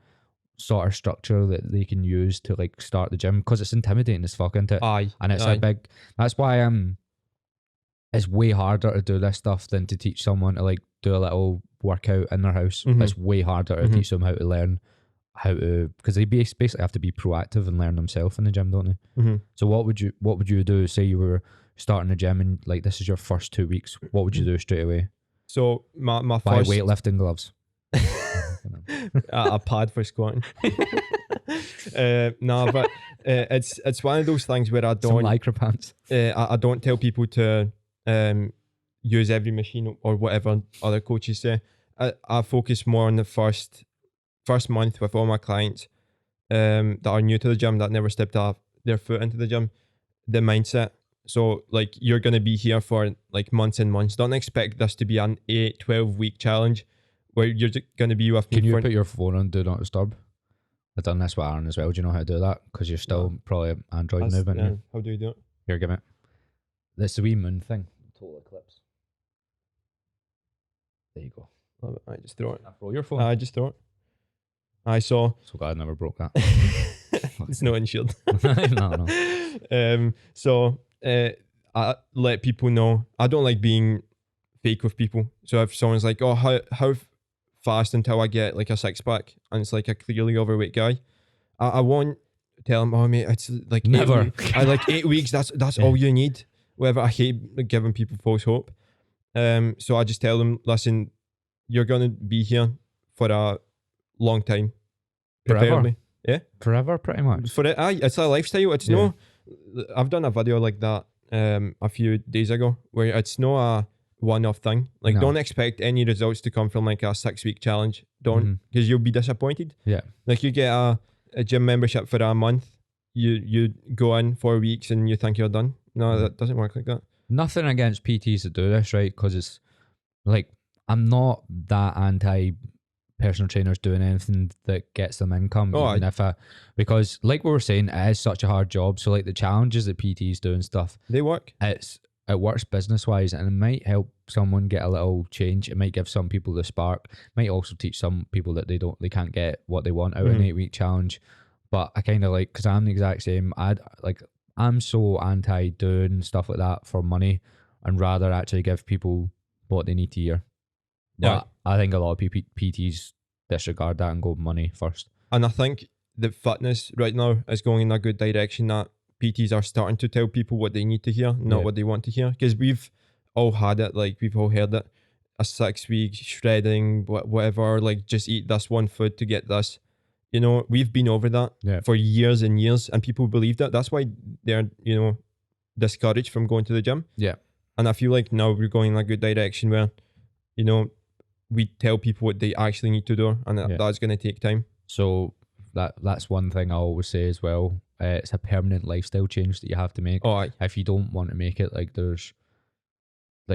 sort of structure that they can use to like start the gym, because it's intimidating as fuck, isn't it? Aye. And it's a big, that's why it's way harder to do this stuff than to teach someone to like do a little workout in their house. It's way harder to teach them how to learn how to, because they basically have to be proactive and learn themselves in the gym, don't they? So what would you do? Say you were starting a gym and like this is your first 2 weeks. What would you do straight away? So my Buy first weightlifting gloves. a pad for squatting. No, but it's one of those things where I Some don't lycra pants. I don't tell people to use every machine or whatever other coaches say. I focus more on the first month with all my clients that are new to the gym, that never stepped off their foot into the gym, the mindset. So like you're going to be here for like months and months. Don't expect this to be an 8-12 week challenge where you're going to be with me. Can you put your phone on Do Not Disturb? I've done this with Aaron as well. Do you know how to do that? Because you're still probably Android now, aren't you? How do you do it? Here, give it. That's the wee moon thing. Total eclipse. There you go. I just throw it. I throw your phone. I just throw it. I saw. So glad I never broke that. It's not insured. No. So I let people know. I don't like being fake with people. So if someone's like, "Oh, how fast until I get like a 6-pack," and it's like a clearly overweight guy, I won't tell him, "Oh mate, it's like never." I like 8 weeks. That's all you need. Whatever. I hate like, giving people false hope. So I just tell them, listen, you're gonna be here for a long time. Forever. Yeah. Forever, pretty much. For it, it's a lifestyle. It's no. I've done a video like that a few days ago where it's not a one-off thing. Like, No. don't expect any results to come from like a 6-week challenge. Don't, because you'll be disappointed. Yeah. Like you get a gym membership for a month, you go in 4 weeks and you think you're done. No, that doesn't work like that. Nothing against PTs that do this, right? Because it's like, I'm not that anti personal trainers doing anything that gets them income. Because like we were saying, it is such a hard job. So like the challenges that PTs do and stuff, They work. it works business wise, and it might help someone get a little change. It might give some people the spark. It might also teach some people that they can't get what they want out of an 8-week challenge. But I kind of like, because I'm the exact same. I'm so anti doing stuff like that for money, and rather actually give people what they need to hear. Yeah. But I think a lot of PTs disregard that and go money first. And I think the fitness right now is going in a good direction, that PTs are starting to tell people what they need to hear, not what they want to hear. Because we've all had it, like we've all heard it, a 6-week shredding, whatever, like just eat this one food to get this. You know, we've been over that for years and years, and people believe that. That's why they're, discouraged from going to the gym. Yeah. And I feel like now we're going in a good direction where, we tell people what they actually need to do, and that's going to take time. So that's one thing I always say as well. It's a permanent lifestyle change that you have to make. Oh, aye. If you don't want to make it, like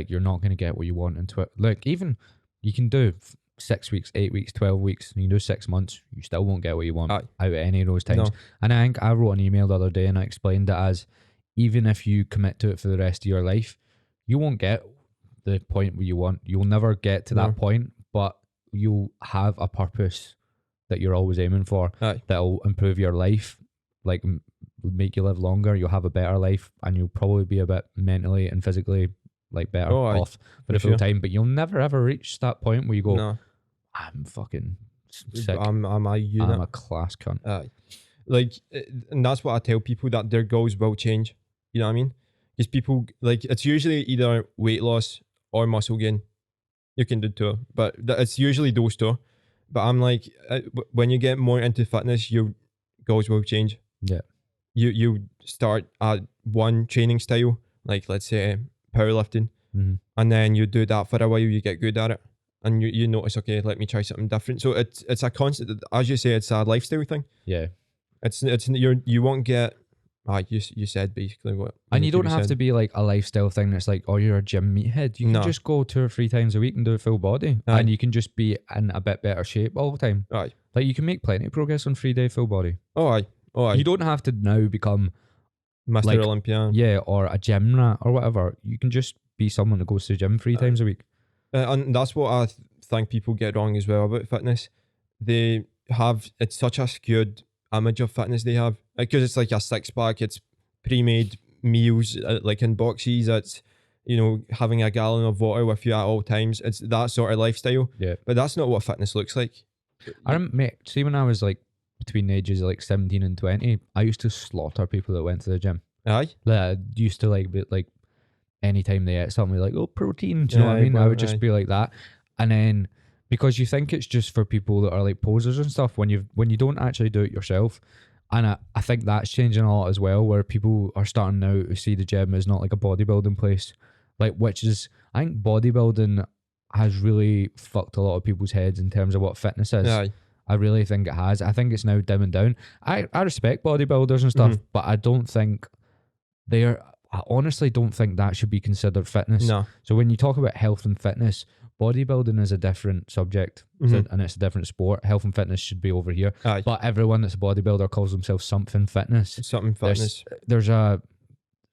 you're not going to get what you want into it. Like even you can do 6 weeks, 8 weeks, 12 weeks. You can do 6 months. You still won't get what you want out of any of those times. No. And I think I wrote an email the other day and I explained it as, even if you commit to it for the rest of your life, you won't get the point where you want. You'll never get to that point, but you'll have a purpose that you're always aiming for that'll improve your life, like make you live longer. You'll have a better life, and you'll probably be a bit mentally and physically like better off for the full time. But you'll never ever reach that point where you go, no, I'm fucking sick. I'm a class cunt. And that's what I tell people, that their goals will change. You know what I mean? Because people, like, it's usually either weight loss or muscle gain. You can do two, but it's usually those two. But I'm like, when you get more into fitness, your goals will change. Yeah. You start at one training style, like let's say powerlifting, and then you do that for a while, you get good at it, and you notice, okay, let me try something different. So it's a constant, as you say, it's a lifestyle thing. Yeah. It's you won't get. You said basically what. And you don't have to be like a lifestyle thing that's like, oh, you're a gym meathead. You can just go 2 or 3 times a week and do a full body. And you can just be in a bit better shape all the time. Aye. Like you can make plenty of progress on 3-day full body. Oh, aye. You don't have to now become Mr. Olympia. Yeah, or a gym rat or whatever. You can just be someone that goes to the gym 3 times a week. And that's what I think people get wrong as well about fitness. It's such a skewed image of fitness they have, because it's like a 6-pack, it's pre-made meals like in boxes, it's having a gallon of water with you at all times. It's that sort of lifestyle. Yeah, but that's not what fitness looks like. I remember, see, when I was like between the ages of like 17 and 20, I used to slaughter people that went to the gym. Aye. Like, I used to like anytime they ate something like, oh, protein, do you know what I mean? I would just be like that. And then because you think it's just for people that are like posers and stuff when you don't actually do it yourself. And I think that's changing a lot as well, where people are starting now to see the gym as not like a bodybuilding place, like, which is, I think bodybuilding has really fucked a lot of people's heads in terms of what fitness is. Aye. I really think it has. I think it's now dimming down. I respect bodybuilders and stuff, but I don't think I honestly don't think that should be considered fitness. No. So when you talk about health and fitness, bodybuilding is a different subject, and it's a different sport. Health and fitness should be over here. Aye. But everyone that's a bodybuilder calls themselves something fitness. Something fitness. There's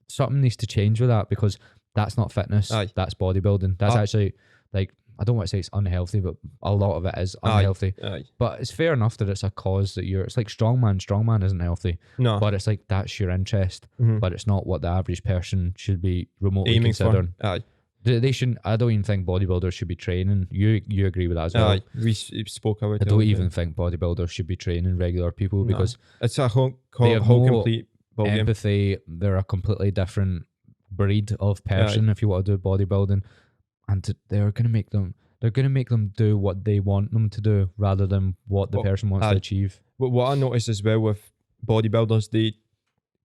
something needs to change with that, because that's not fitness. Aye. That's bodybuilding. That's actually, like, I don't want to say it's unhealthy, but a lot of it is unhealthy. Aye. But it's fair enough that it's a cause that it's like strongman. Strongman isn't healthy. No. But it's like, that's your interest. But it's not what the average person should be remotely Aiming considering. for. Aye. They shouldn't. I don't even think bodybuilders should be training. You agree with that as well? Aye. We spoke about it. I don't even think bodybuilders should be training regular people, because it's a whole they have complete no ballgame. empathy. They're a completely different breed of person. If you want to do bodybuilding, and they're gonna make them do what they want them to do rather than what the person wants to achieve. But what I noticed as well with bodybuilders, they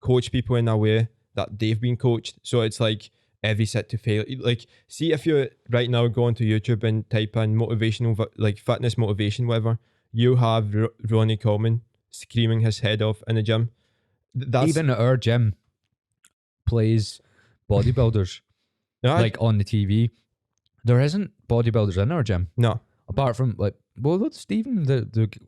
coach people in a way that they've been coached. So it's like every set to fail. Like, see if you right now go onto YouTube and type in motivational, like fitness motivation, whatever, you have Ronnie Coleman screaming his head off in the gym. Even at our gym plays bodybuilders like on the TV. There isn't bodybuilders in our gym. No. Apart from, like, well, Stephen,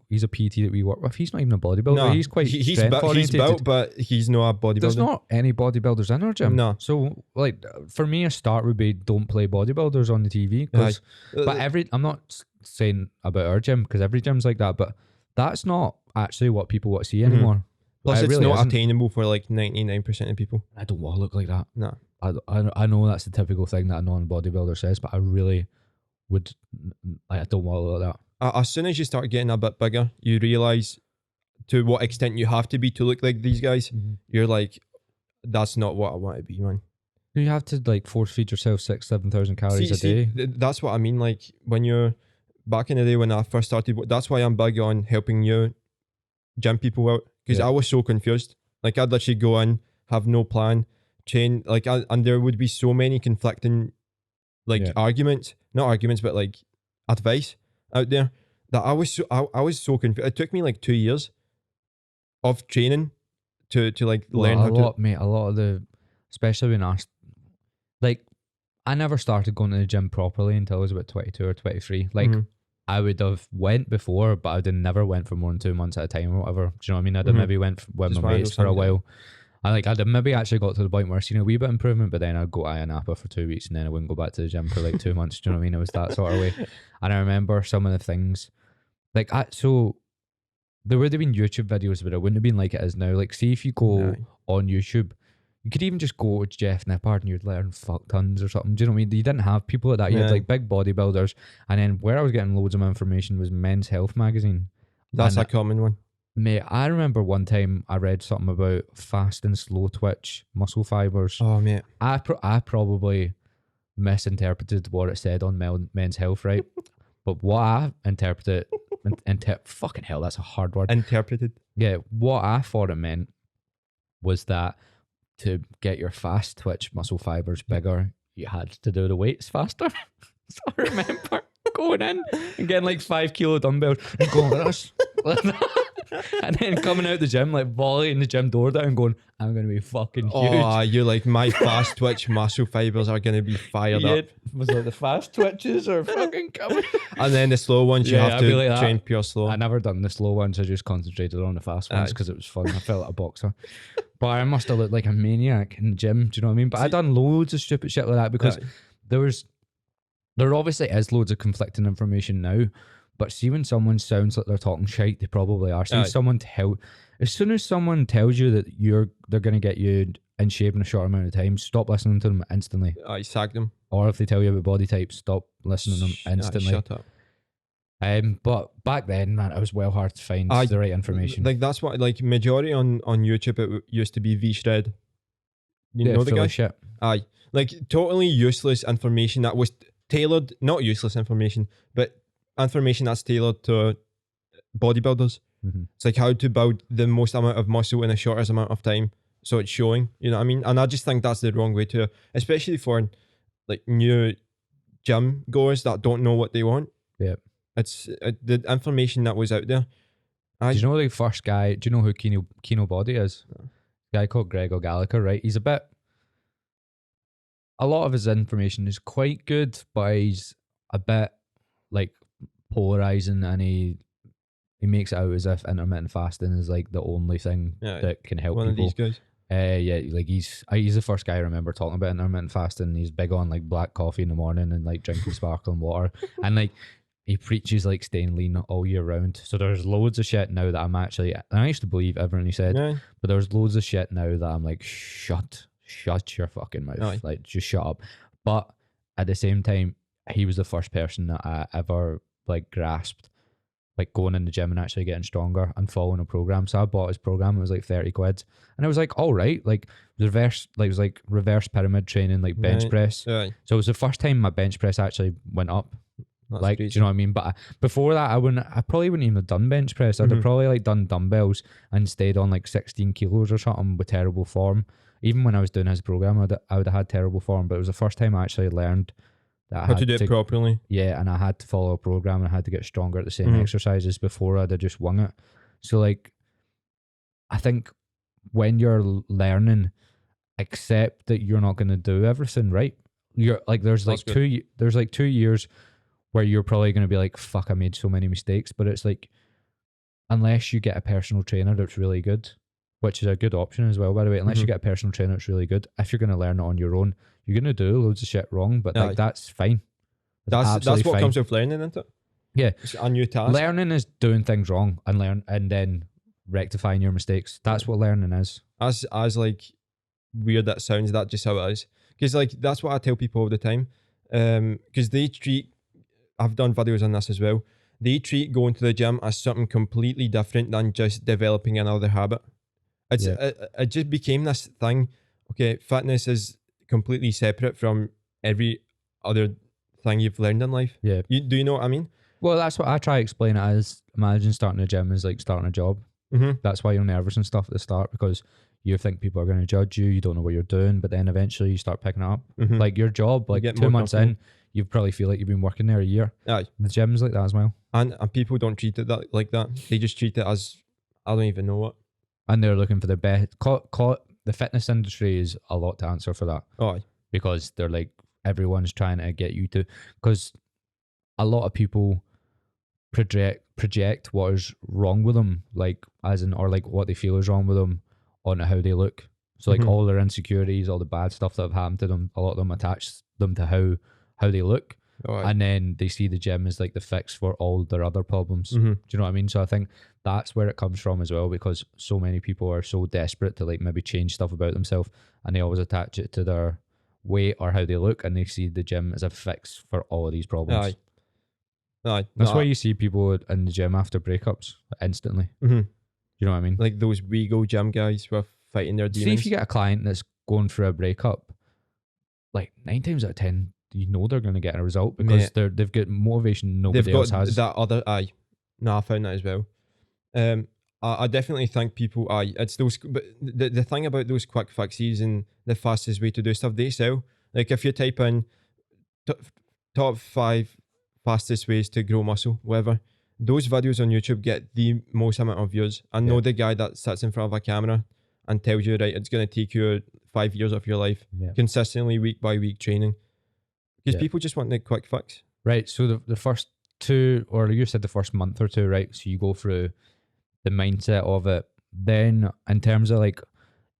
he's a PT that we work with. He's not even a bodybuilder. No, he's quite he's strength-oriented. built, but he's not a bodybuilder. There's not any bodybuilders in our gym. No. So, like, for me, a start would be don't play bodybuilders on the TV. But I'm not saying about our gym, because every gym's like that, but that's not actually what people want to see anymore. Plus, it's really not attainable for like 99% of people. I don't want to look like that. No. I know that's the typical thing that a non-bodybuilder says, but I really would. I don't want to look like that. As soon as you start getting a bit bigger, you realise to what extent you have to be to look like these guys. You're like, that's not what I want to be, man. You have to like force feed yourself 7,000 calories a day. That's what I mean. Like, when you're back in the day when I first started, that's why I'm big on helping you gym people out, because I was so confused. Like, I'd literally go in, have no plan, train, like, and there would be so many conflicting, like, not arguments, but like advice out there that I was so confused. It took me like 2 years of training to like learn how to. Mate, a lot of the, especially when asked, like, I never started going to the gym properly until I was about 22 or 23. Like, I would have went before, but I would have never went for more than 2 months at a time or whatever. Do you know what I mean? I'd have maybe went with my mates for a while. I'd have maybe actually got to the point where I'd seen a wee bit of improvement, but then I'd go to Napa for 2 weeks and then I wouldn't go back to the gym for like 2 months. Do you know what I mean? It was that sort of way. And I remember some of the things, like, so there would have been YouTube videos, but it wouldn't have been like it is now. Like, see if you go on YouTube, you could even just go to Jeff Nippard and you'd learn fuck tons or something. Do you know what I mean? You didn't have people like that. You had like big bodybuilders. And then where I was getting loads of information was Men's Health magazine. That's a common one. Mate, I remember one time I read something about fast and slow twitch muscle fibers. Oh, mate. I probably misinterpreted what it said on Men's Health, right? But what I interpreted, fucking hell, that's a hard word. Interpreted. Yeah, what I thought it meant was that to get your fast twitch muscle fibers bigger, you had to do the weights faster. So I remember going in and getting like 5 kilo dumbbells and going like this. And then coming out the gym, like volleying the gym door down and going, I'm going to be fucking huge. Oh, you're like, my fast twitch muscle fibers are going to be fired up. Was like the fast twitches are fucking coming. And then the slow ones, you have to like train pure slow. I never done the slow ones. I just concentrated on the fast ones because it was fun. I felt like a boxer. But I must have looked like a maniac in the gym. Do you know what I mean? But I done loads of stupid shit like that because there obviously is loads of conflicting information now. But see, when someone sounds like they're talking shite, they probably are. See, as soon as someone tells you that they're going to get you in shape in a short amount of time, stop listening to them instantly. I sack them. Or if they tell you about body types, stop listening to them instantly. Shut up. But back then, man, it was well hard to find the right information. Like, that's what, like, majority on YouTube, it used to be V-Shred. You know the guy? Shit. Aye. Like, totally useless information that was tailored, not useless information, but information that's tailored to bodybuilders. It's like how to build the most amount of muscle in the shortest amount of time, so it's showing. You know what I mean? And I just think that's the wrong way to, especially for like new gym goers that don't know what they want. Yeah. It's the information that was out there. Do you know the first guy? Do you know who Kino Body is? A guy called Greg O'Gallagher, right? He's a lot of his information is quite good, but he's a bit like polarizing, and he makes it out as if intermittent fasting is like the only thing that can help one people. Of these guys. Yeah, like he's the first guy I remember talking about intermittent fasting. He's big on like black coffee in the morning and like drinking sparkling water, and like he preaches like staying lean all year round. So there's loads of shit now that I'm actually, and I used to believe everything he said, but there's loads of shit now that I'm like, shut your fucking mouth, like just shut up. But at the same time, he was the first person that I ever like grasped like going in the gym and actually getting stronger and following a program. So I bought his program. It was like 30 quid. And I was like, all right, like reverse pyramid training, like bench press. So it was the first time my bench press actually went up. That's like, crazy. do you know what I mean? But before that, I probably wouldn't even have done bench press. I'd have probably like done dumbbells and stayed on like 16 kilos or something with terrible form. Even when I was doing his program, I would have had terrible form. But it was the first time I actually learned that I how to do it properly. Yeah, and I had to follow a program and I had to get stronger at the same exercises. Before I'd have just wung it. So like, I think when you're learning, accept that you're not going to do everything right. You're like, there's like 2 years where you're probably going to be like, fuck, I made so many mistakes. But it's like, unless you get a personal trainer that's really good, which is a good option as well, by the way, unless you get a personal trainer that's really good, if you're going to learn it on your own, you're going to do loads of shit wrong, but like that's fine. That's what comes with learning, isn't it? Yeah. It's a new task. Learning is doing things wrong and then rectifying your mistakes. That's what learning is. As like weird that sounds, that's just how it is. Because like that's what I tell people all the time. Because they treat, I've done videos on this as well, they treat going to the gym as something completely different than just developing another habit. It just became this thing. Okay, fitness is completely separate from every other thing you've learned in life. Yeah. Do you know what I mean? Well, that's what I try to explain it as. Imagine starting a gym is like starting a job. That's why you're nervous and stuff at the start, because you think people are going to judge you. You don't know what you're doing, but then eventually you start picking it up. Like your job, like 2 months in, you probably feel like you've been working there a year. Aye. The gym's like that as well. And people don't treat it like that. They just treat it as, I don't even know what. And they're looking for the best. The fitness industry is a lot to answer for that. Oh, because they're like, everyone's trying to get you to, because a lot of people project what is wrong with them, like as in, or like what they feel is wrong with them onto how they look. So like all their insecurities, all the bad stuff that have happened to them, a lot of them attach them to how they look. And then they see the gym as like the fix for all their other problems. Do you know what I mean? So I think that's where it comes from as well, because so many people are so desperate to like maybe change stuff about themselves, and they always attach it to their weight or how they look, and they see the gym as a fix for all of these problems. That's why you see people in the gym after breakups instantly. You know what I mean? Like those Wego gym guys who are fighting their demons. See, if you get a client that's going through a breakup, like 9 times out of 10, you know they're going to get a result, because they've got motivation nobody else has. That other I found that as well. I definitely think people it's those, but the thing about those quick fixes and the fastest way to do stuff, they sell. Like if you type in top 5 fastest ways to grow muscle, whatever, those videos on YouTube get the most amount of views. I know the guy that sits in front of a camera and tells you, right, it's going to take you 5 years of your life, consistently week by week training, because people just want the quick fix. Right. So the first 2, or you said the first month or 2, right? So you go through the mindset of it. Then in terms of like,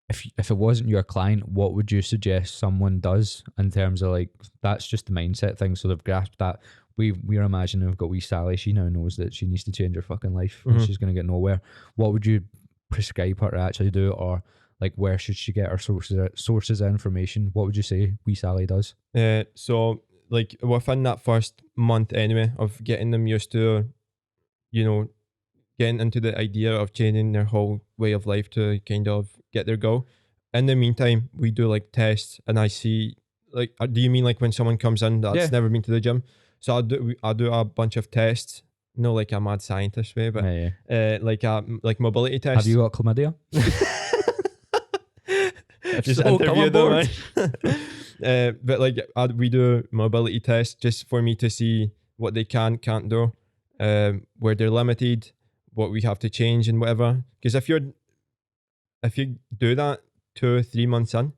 if it wasn't your client, what would you suggest someone does in terms of like, that's just the mindset thing. So they've grasped that. We're imagining we've got wee Sally. She now knows that she needs to change her fucking life. And she's going to get nowhere. What would you prescribe her to actually do? Or like, where should she get her sources of information? What would you say wee Sally does? So like within that first month anyway of getting them used to, getting into the idea of changing their whole way of life to kind of get their goal. In the meantime, we do like tests, and I see like, do you mean like when someone comes in that's never been to the gym? So I do a bunch of tests, no like a mad scientist way, but Yeah. like mobility tests. Have you got chlamydia? Just so, come interview on them. board. But like we do mobility tests just for me to see what they can't do, where they're limited, what we have to change and whatever. Because if you do that 2-3 months in,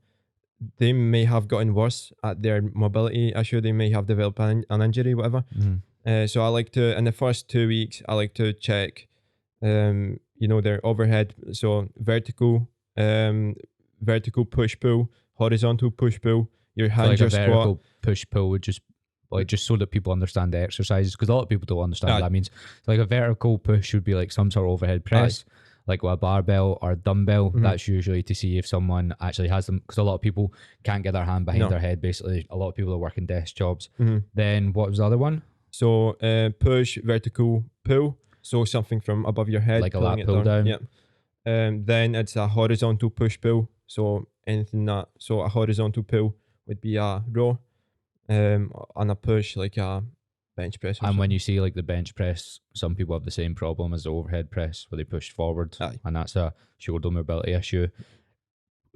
they may have gotten worse at their mobility issue. They may have developed an injury, whatever. So I like to, in the first 2 weeks, I like to check, their overhead. So vertical push pull, horizontal push pull, your hinge So or like a squat. vertical push pull would just so that people understand the exercises, because a lot of people don't understand what that means. So like a vertical push would be like some sort of overhead press, like with a barbell or a dumbbell. That's usually to see if someone actually has them, because a lot of people can't get their hand behind their head. Basically, a lot of people are working desk jobs. Then what was the other one? So push, vertical pull, so something from above your head, like a lat pull down. Yeah. Then it's a horizontal push pull. So so a horizontal pull would be a row, and a push like a bench press. And when you see like the bench press, some people have the same problem as the overhead press where they push forward, and that's a shoulder mobility issue.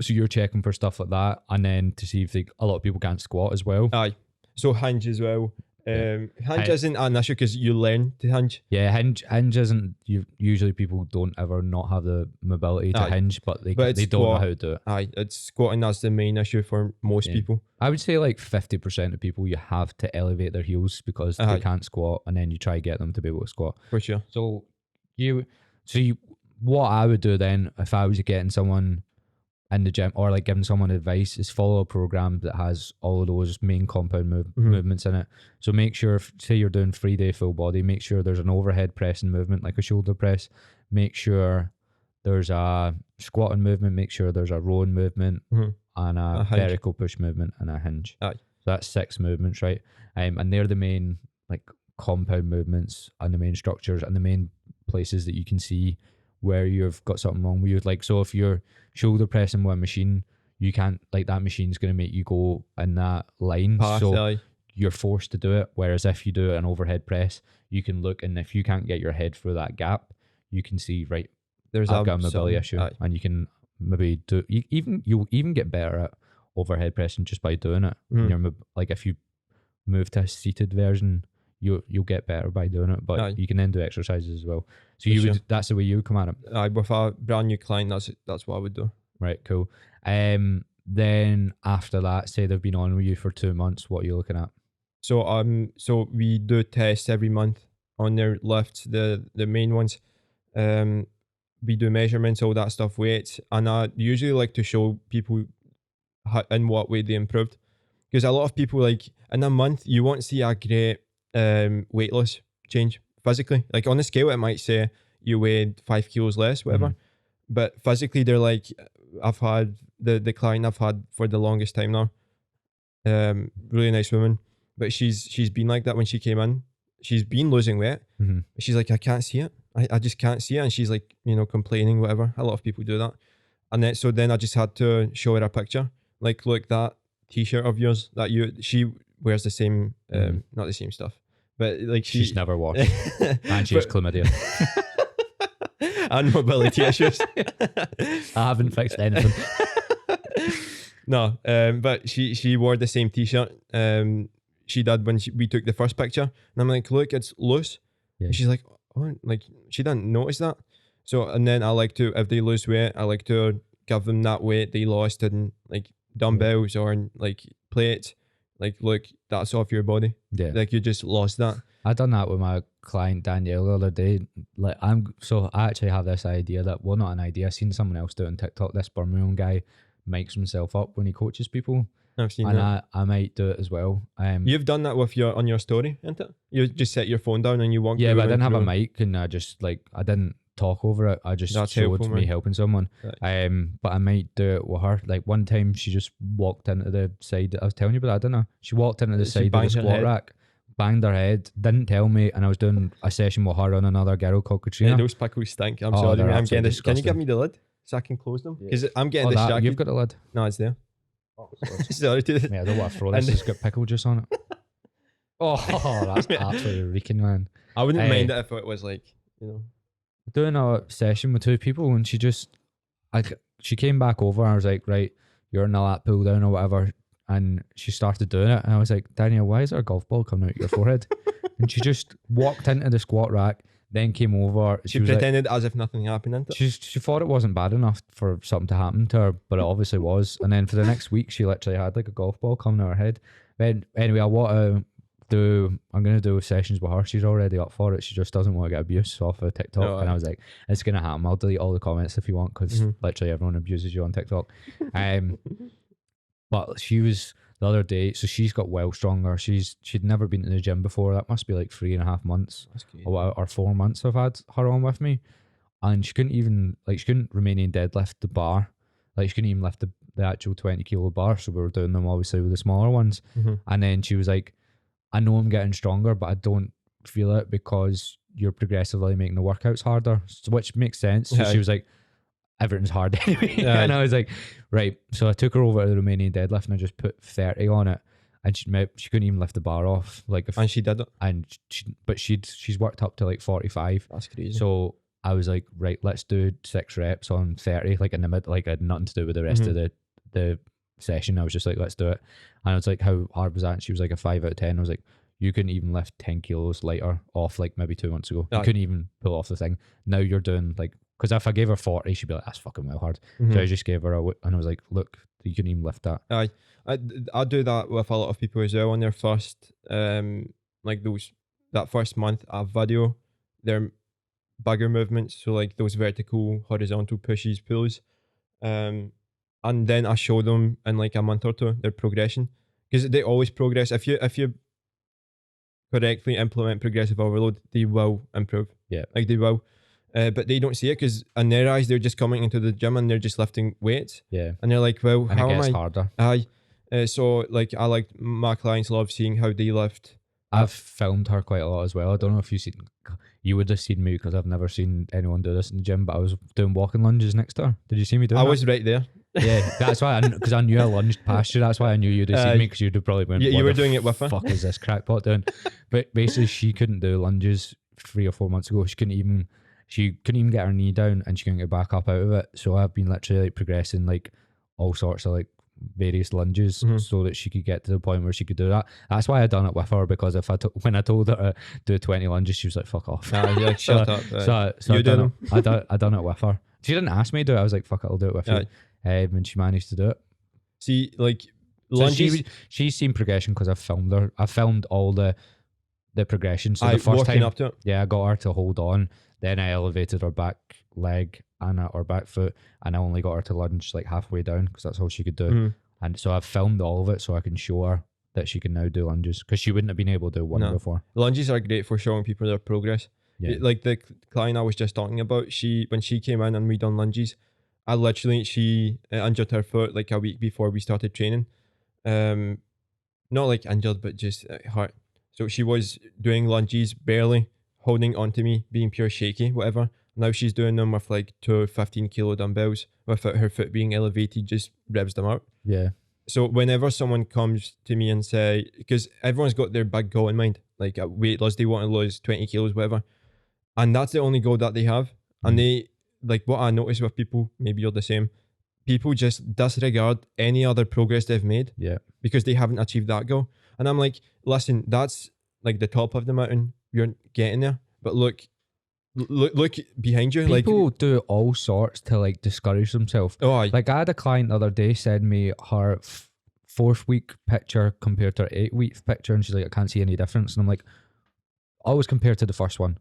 So you're checking for stuff like that, and then to see if a lot of people can't squat as well. So hinge as well. Hinge isn't an issue because you learn to hinge. Yeah, hinge isn't. Usually people don't ever not have the mobility to hinge, but they don't know how to do it. It's squatting that's the main issue for most people. I would say like 50% of people you have to elevate their heels because they can't squat, and then you try to get them to be able to squat. For sure. So what I would do then if I was getting someone in the gym or like giving someone advice is follow a program that has all of those main compound movements in it. So make sure, say you're doing 3-day full body, make sure there's an overhead pressing movement like a shoulder press. Make sure there's a squatting movement. Make sure there's a rowing movement and a vertical push movement and a hinge. So that's 6 movements, right? And they're the main like compound movements and the main structures and the main places that you can see where you've got something wrong with you. Like, so if you're shoulder pressing with a machine, you can't, like, that machine's going to make you go in that line. So you're forced to do it. Whereas if you do an overhead press, you can look, and if you can't get your head through that gap, you can see, right, I've got a mobility issue. And you can maybe you'll even get better at overhead pressing just by doing it. Like if you move to a seated version, you'll get better by doing it, but you can then do exercises as well. So that's the way you would come at it. With a brand new client, that's what I would do. Right, cool. Then after that, say they've been on with you for 2 months, what are you looking at? So we do tests every month on their lifts, the main ones. We do measurements, all that stuff, weights, and I usually like to show people in what way they improved, because a lot of people, like, in a month you won't see a great weight loss change physically. Like on the scale it might say you weighed 5 kilos less, whatever, but physically they're like, I've had the client I've had for the longest time now, really nice woman, but she's been like that when she came in. She's been losing weight. She's like, I can't see it. I just can't see it. And she's like, complaining, whatever. A lot of people do that. And then I just had to show her a picture. Like, look, that t-shirt of yours that she wears the same, not the same stuff, but like she's never washed. And she has chlamydia. And mobility issues. I haven't fixed anything. No, but she wore the same t-shirt. She did when we took the first picture, and I'm like, look, it's loose. And she's like, oh, like she didn't notice that. So, and then I like to, if they lose weight, I like to give them that weight they lost in like dumbbells or in like plates. Like, look, that's off your body. Yeah, like you just lost that. I done that with my client Danielle the other day. Like, I actually have this idea that, well, not an idea. I've seen someone else do it on TikTok. This Birmingham guy makes himself up when he coaches people. I've seen and that. I might do it as well. You've done that with on your story, isn't it? You just set your phone down and you walk. Yeah, but I didn't have a mic, and I didn't talk over it. I just showed me helping someone. Right. But I might do it with her. Like one time, she just walked into the side. I was telling you about that, didn't I? She walked into the side of the squat rack, banged her head, didn't tell me, and I was doing a session with her on another girl called Katrina. Yeah, those pickles stink. I'm sorry, man. I'm getting this. Can you give me the lid so I can close them? Because I'm getting distracted. You've got the lid. No, it's there. Oh, sorry. Yeah, I don't want to throw this. It's got pickle juice on it. Oh, that's absolutely reeking, man. I wouldn't mind it if it was like, you know. Doing a session with 2 people, and she came back over, and I was like, right, you're in the lap pull down or whatever, and she started doing it, and I was like, Daniel, why is there a golf ball coming out your forehead? And she just walked into the squat rack, then came over. She was pretended as if nothing happened, didn't it? She thought it wasn't bad enough for something to happen to her, but it obviously was. And then for the next week, she literally had like a golf ball coming out her head. Then anyway, I'm going to do sessions with her. She's already up for it. She just doesn't want to get abuse off of TikTok. Oh, and I was like, it's going to happen. I'll delete all the comments if you want, because literally everyone abuses you on TikTok. But she was the other day, so she's got well stronger. She'd never been to the gym before. That must be like 3.5 months or 4 months I've had her on with me. And she couldn't even, she couldn't Romanian deadlift the bar. Like, she couldn't even lift the actual 20 kilo bar. So we were doing them obviously with the smaller ones. And then she was like, I know I'm getting stronger, but I don't feel it because you're progressively making the workouts harder, which makes sense. So she was like, everything's hard anyway. And I was like, right. So I took her over to the Romanian deadlift and I just put 30 on it, and she couldn't even lift the bar off. And she did it. And she's worked up to like 45. That's crazy. So I was like, right, let's do 6 reps on 30, like in the mid, like it had nothing to do with the rest of the session. I was just like, let's do it. And I was like, how hard was that? And she was like a 5 out of 10. I was like, you couldn't even lift 10 kilos lighter off like maybe 2 months ago. You couldn't even pull off the thing. Now you're doing like, because if I gave her 40, she'd be like, that's fucking well hard. So I just gave her and I was like, look, you couldn't even lift that. I do that with a lot of people as well on their first, that first month of video, their bigger movements. So like those vertical, horizontal pushes, pulls. And then I show them in like a month or two their progression, because they always progress. If you correctly implement progressive overload, they will improve. Yeah, like they will, but they don't see it because in their eyes they're just coming into the gym and they're just lifting weights. Yeah, and they're like, well, and how it gets am I? Harder. So like I like my clients love seeing how they lift. I've filmed her quite a lot as well. I don't know if you would have seen me because I've never seen anyone do this in the gym, but I was doing walking lunges next to her. Did you see me doing that? I was right there. Yeah, that's why, because I knew I lunged past you. That's why I knew you'd have seen me, because you'd have probably went, you were doing it with her. Fuck is this crackpot doing? But basically, she couldn't do lunges 3 or 4 months ago. She couldn't even get her knee down, and she couldn't get back up out of it. So I've been literally like progressing like all sorts of like various lunges so that she could get to the point where she could do that. That's why I done it with her, because when I told her to do 20 lunges, she was like, fuck off. You're like, shut up. So I done it with her. She didn't ask me to do it. I was like, fuck it, I'll do it with you. And she managed to do it. See, like lunges. So she's seen progression because I filmed her. I filmed all the progression. So the first time, up to it. Yeah, I got her to hold on. Then I elevated her back leg and her back foot, and I only got her to lunge like halfway down because that's all she could do. And so I've filmed all of it so I can show her that she can now do lunges, because she wouldn't have been able to do one before. Lunges are great for showing people their progress. Yeah. Like the client I was just talking about, when she came in and we done lunges, she injured her foot like a week before we started training. Not like injured, but just hurt. So she was doing lunges, barely holding onto me, being pure shaky, whatever. Now she's doing them with like 2 15-kilo dumbbells without her foot being elevated, just revs them out. Yeah. So whenever someone comes to me and say, because everyone's got their big goal in mind, like a weight loss, they want to lose 20 kilos, whatever. And that's the only goal that they have. And they, like what I notice with people, maybe you're the same, people just disregard any other progress they've made. Yeah. Because they haven't achieved that goal. And I'm like, listen, that's like the top of the mountain. You're getting there. But look behind you. People do all sorts to like discourage themselves. Like I had a client the other day send me her 4th week picture compared to her 8th week picture, and she's like, I can't see any difference. And I'm like, always compare to the first one.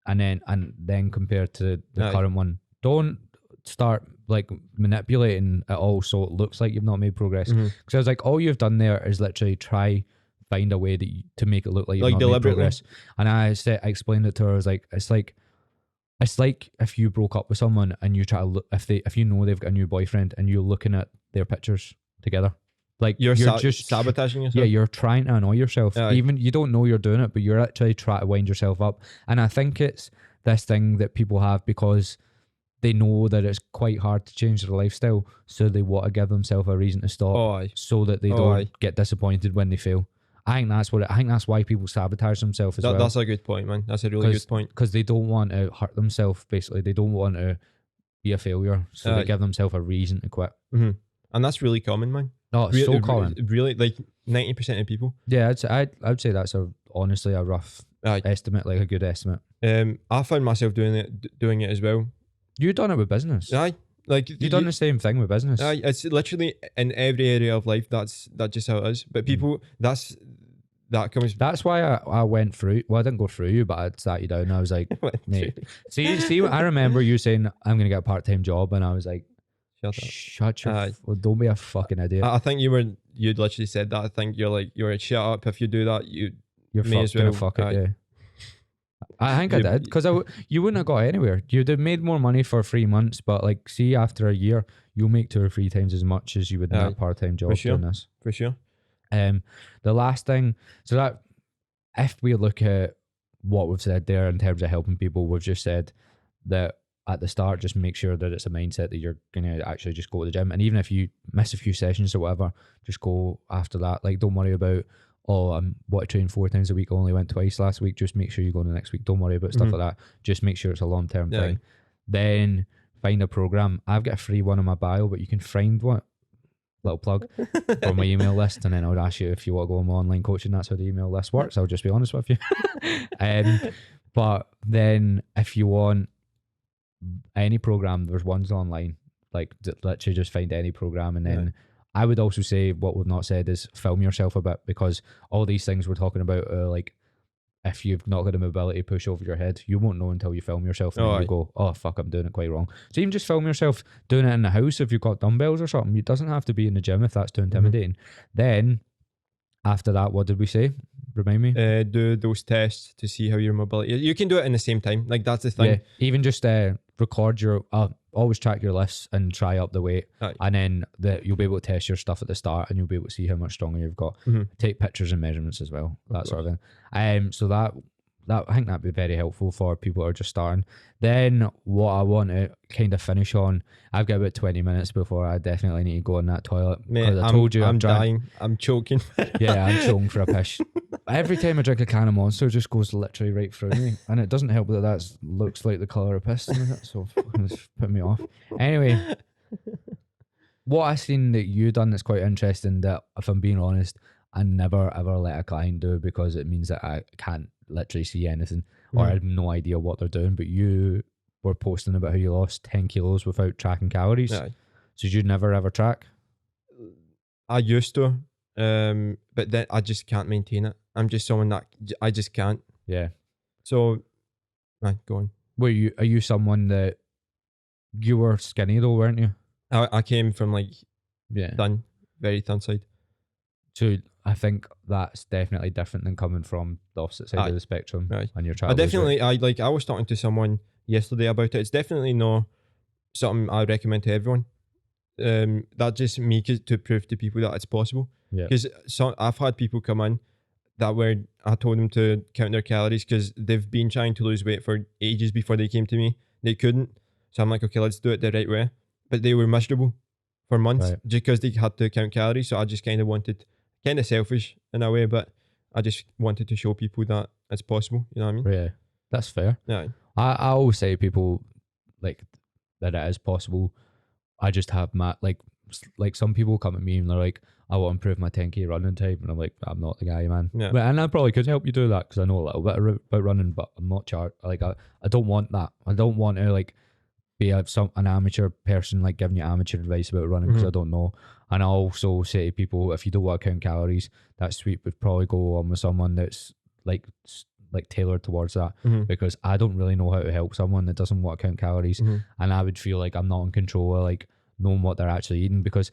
And then compared to the current one. Don't start like manipulating it all so it looks like you've not made progress. Because I was like, all you've done there is literally find a way to make it look like you've not made progress. And I explained it to her. I was like, it's like if you broke up with someone and you try to look, if you know they've got a new boyfriend and you're looking at their pictures together, like you're just sabotaging yourself. Yeah, you're trying to annoy yourself. Even you don't know you're doing it, but you're actually trying to wind yourself up. And I think it's this thing that people have because they know that it's quite hard to change their lifestyle, so they want to give themselves a reason to stop, so that they don't get disappointed when they fail. I think that's why people sabotage themselves as well. That's a good point, man. That's a really good point. Because they don't want to hurt themselves. Basically, they don't want to be a failure, so they give themselves a reason to quit. Mm-hmm. And that's really common, man. No, it's so common. Really, like 90% of people. Yeah, I'd say that's honestly a rough estimate, like a good estimate. I found myself doing it as well. You done it with business. Aye. Like you done the same thing with business. It's literally in every area of life. That's just how it is. But people, that's why I went through. Well, I didn't go through you, but I sat you down and I was like, mate. See. I remember you saying I'm gonna get a part-time job, and I was like, shut your. Well, don't be a fucking idiot. I think you'd literally said that. I think you're like, shut up. If you do that, you're may as well fuck it. Yeah. I think I did, because you wouldn't have got anywhere. You'd have made more money for 3 months, but like, see, after a year, you'll make 2 or 3 times as much as you would in a part-time job doing this. For sure. The last thing, so that if we look at what we've said there in terms of helping people, we've just said that at the start, just make sure that it's a mindset that you're going to actually just go to the gym. And even if you miss a few sessions or whatever, just go after that. Like, don't worry about, I want to train 4 times a week, I only went twice last week. Just make sure you go the next week. Don't worry about stuff like that. Just make sure it's a long-term thing. Then find a program. I've got a free one in my bio, but you can find one. Little plug for my email list, and then I would ask you if you want to go on my online coaching. That's how the email list works. I'll just be honest with you. But then if you want any program, there's ones online. Like, literally just find any program, and then I would also say what we've not said is film yourself a bit, because all these things we're talking about are like, if you've not got a mobility push over your head, you won't know until you film yourself and you go, oh fuck, I'm doing it quite wrong. So even just film yourself doing it in the house if you've got dumbbells or something. It doesn't have to be in the gym if that's too intimidating. Then after that, what did we say? Remind me. Do those tests to see how your mobility. You can do it in the same time. Like, that's the thing. Yeah. Even just record your. Always track your lifts and try up the weight, and then you'll be able to test your stuff at the start, and you'll be able to see how much stronger you've got. Take pictures and measurements as well, that sort of thing. So that I think that'd be very helpful for people who are just starting. Then what I want to kind of finish on, I've got about 20 minutes before I definitely need to go in that toilet. Mate, I told you I'm dying. I'm choking. Yeah, I'm choking for a piss. Every time I drink a can of Monster, it just goes literally right through me, and it doesn't help that looks like the colour of piss, so it's put me off. Anyway, what I seen that you done that's quite interesting, that if I'm being honest, I never ever let a client do, because it means that I can't literally see anything, or I have no idea what they're doing. But you were posting about how you lost 10 kilos without tracking calories. So you'd never ever track? I used to, but then I just can't maintain it. I'm just someone that I just can't. Yeah. So, go on. Are you someone that you were skinny though, weren't you? I came from thin, very thin side. So I think that's definitely different than coming from the opposite side of the spectrum. And you're trying. I was talking to someone yesterday about it. It's definitely not something I recommend to everyone. That's just me to prove to people that it's possible. Because I've had people come in that I told them to count their calories because they've been trying to lose weight for ages before they came to me. They couldn't. So I'm like, okay, let's do it the right way. But they were miserable for months just because they had to count calories. So I just kind of selfish in a way, but I just wanted to show people that it's possible. You know what I mean? Yeah, that's fair. Yeah. I always say to people like that it is possible. I just have like some people come at me and they're like, I want to improve my 10k running time, and I'm like, I'm not the guy, man. Yeah. And I probably could help you do that because I know a little bit about running, but I'm not charged. Like I don't want that. I don't want to like be an amateur person like giving you amateur advice about running because I don't know. And I also say to people, if you don't want to count calories, that sweep would probably go on with someone that's like tailored towards that, because I don't really know how to help someone that doesn't want to count calories, and I would feel like I'm not in control of like knowing what they're actually eating, because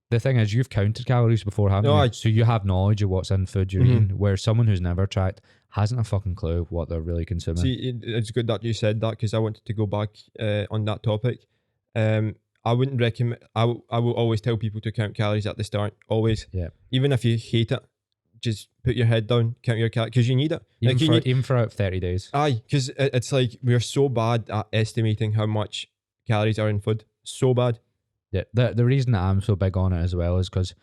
the thing is, you've counted calories before, haven't you? So you have knowledge of what's in food you're eating, where someone who's never tracked hasn't a fucking clue what they're really consuming. See, it's good that you said that, because I wanted to go back on that topic. I wouldn't recommend. I will always tell people to count calories at the start. Always. Yeah. Even if you hate it, just put your head down, count your calories, because you need it. Even for 30 days. Aye, because it's like we're so bad at estimating how much calories are in food. So bad. Yeah. The reason that I'm so big on it as well is because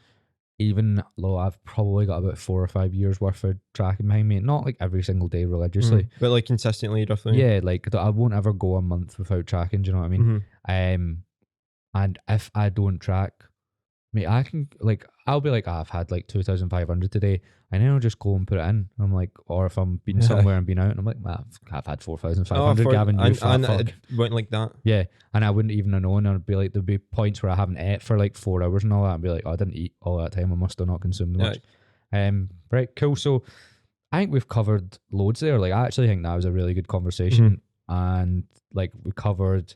even though I've probably got about 4 or 5 years worth of tracking behind me, not like every single day religiously. But like consistently, roughly. Yeah, like I won't ever go a month without tracking. Do you know what I mean? And if I don't track, mate, I can like I'll be like, I've had like 2,500 today, and then I'll just go and put it in. I'm like, or if I'm been somewhere and been out, and I'm like, I've had 4,500. Gavin, you fat fuck. It went like that. Yeah, and I wouldn't even have known. I'd be like, there'd be points where I haven't ate for like 4 hours and all that, and be like, oh, I didn't eat all that time. I must have not consumed much. Right, cool. So I think we've covered loads there. Like, I actually think that was a really good conversation, and like we covered.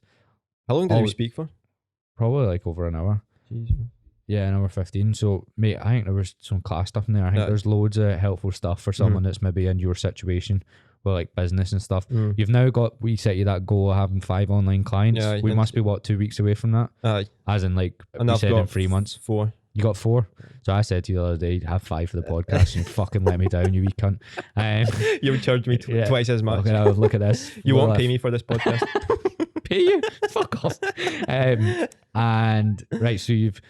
How long did we speak for? Probably like over an hour. Jesus. Yeah, an hour 15. So, mate, I think there was some class stuff in there. I think there's loads of helpful stuff for someone that's maybe in your situation with like business and stuff. You've now we set you that goal of having 5 online clients. Yeah, we must be 2 weeks away from that? As in like, we said in 3 months. 4. You got 4? So I said to you the other day, have 5 for the podcast, and you fucking let me down, you wee cunt. You would charge me twice as much. Okay, look at this. You won't pay me for this podcast. Pay you? Fuck off. And right, so you've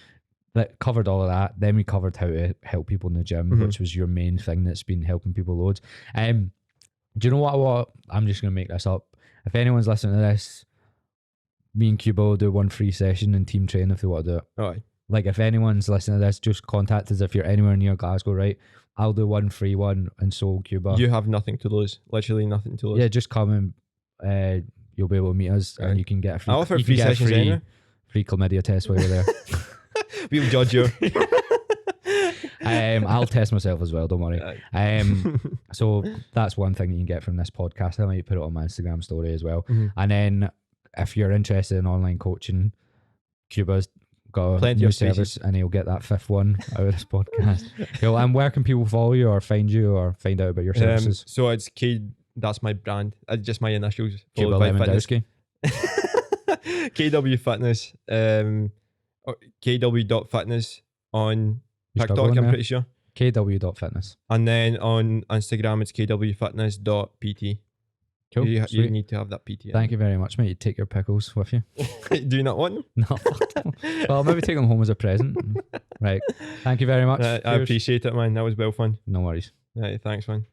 covered all of that. Then we covered how to help people in the gym, which was your main thing that's been helping people loads. Do you know what? I'm just going to make this up. If anyone's listening to this, me and Cuba will do 1 free session and team train if they want to do it. All right. Like, if anyone's listening to this, just contact us if you're anywhere near Glasgow, right? I'll do 1 free one, and so will Cuba. You have nothing to lose. Literally nothing to lose. Yeah, just come and you'll be able to meet us, and you can get a free. I'll offer free sessions anyway. Free chlamydia test while you're there. We'll judge you. I'll test myself as well, don't worry. So that's one thing that you can get from this podcast. I might put it on my Instagram story as well. And then if you're interested in online coaching, Cuba's got a new service, and he'll get that 5th one out of this podcast. And where can people follow you or find you or find out about your services? So it's that's my brand. Just my initials. Cuba Lewandowski. KW Fitness. KW.fitness on TikTok, I'm pretty sure. KW.fitness. And then on Instagram, it's KWFitness.pt. Cool. You need to have that PT. Thank you very much, mate. You take your pickles with you. Do you not want them? No, fuck them. Well, maybe take them home as a present. Right. Thank you very much. I appreciate it, man. That was well fun. No worries. Right, thanks, man.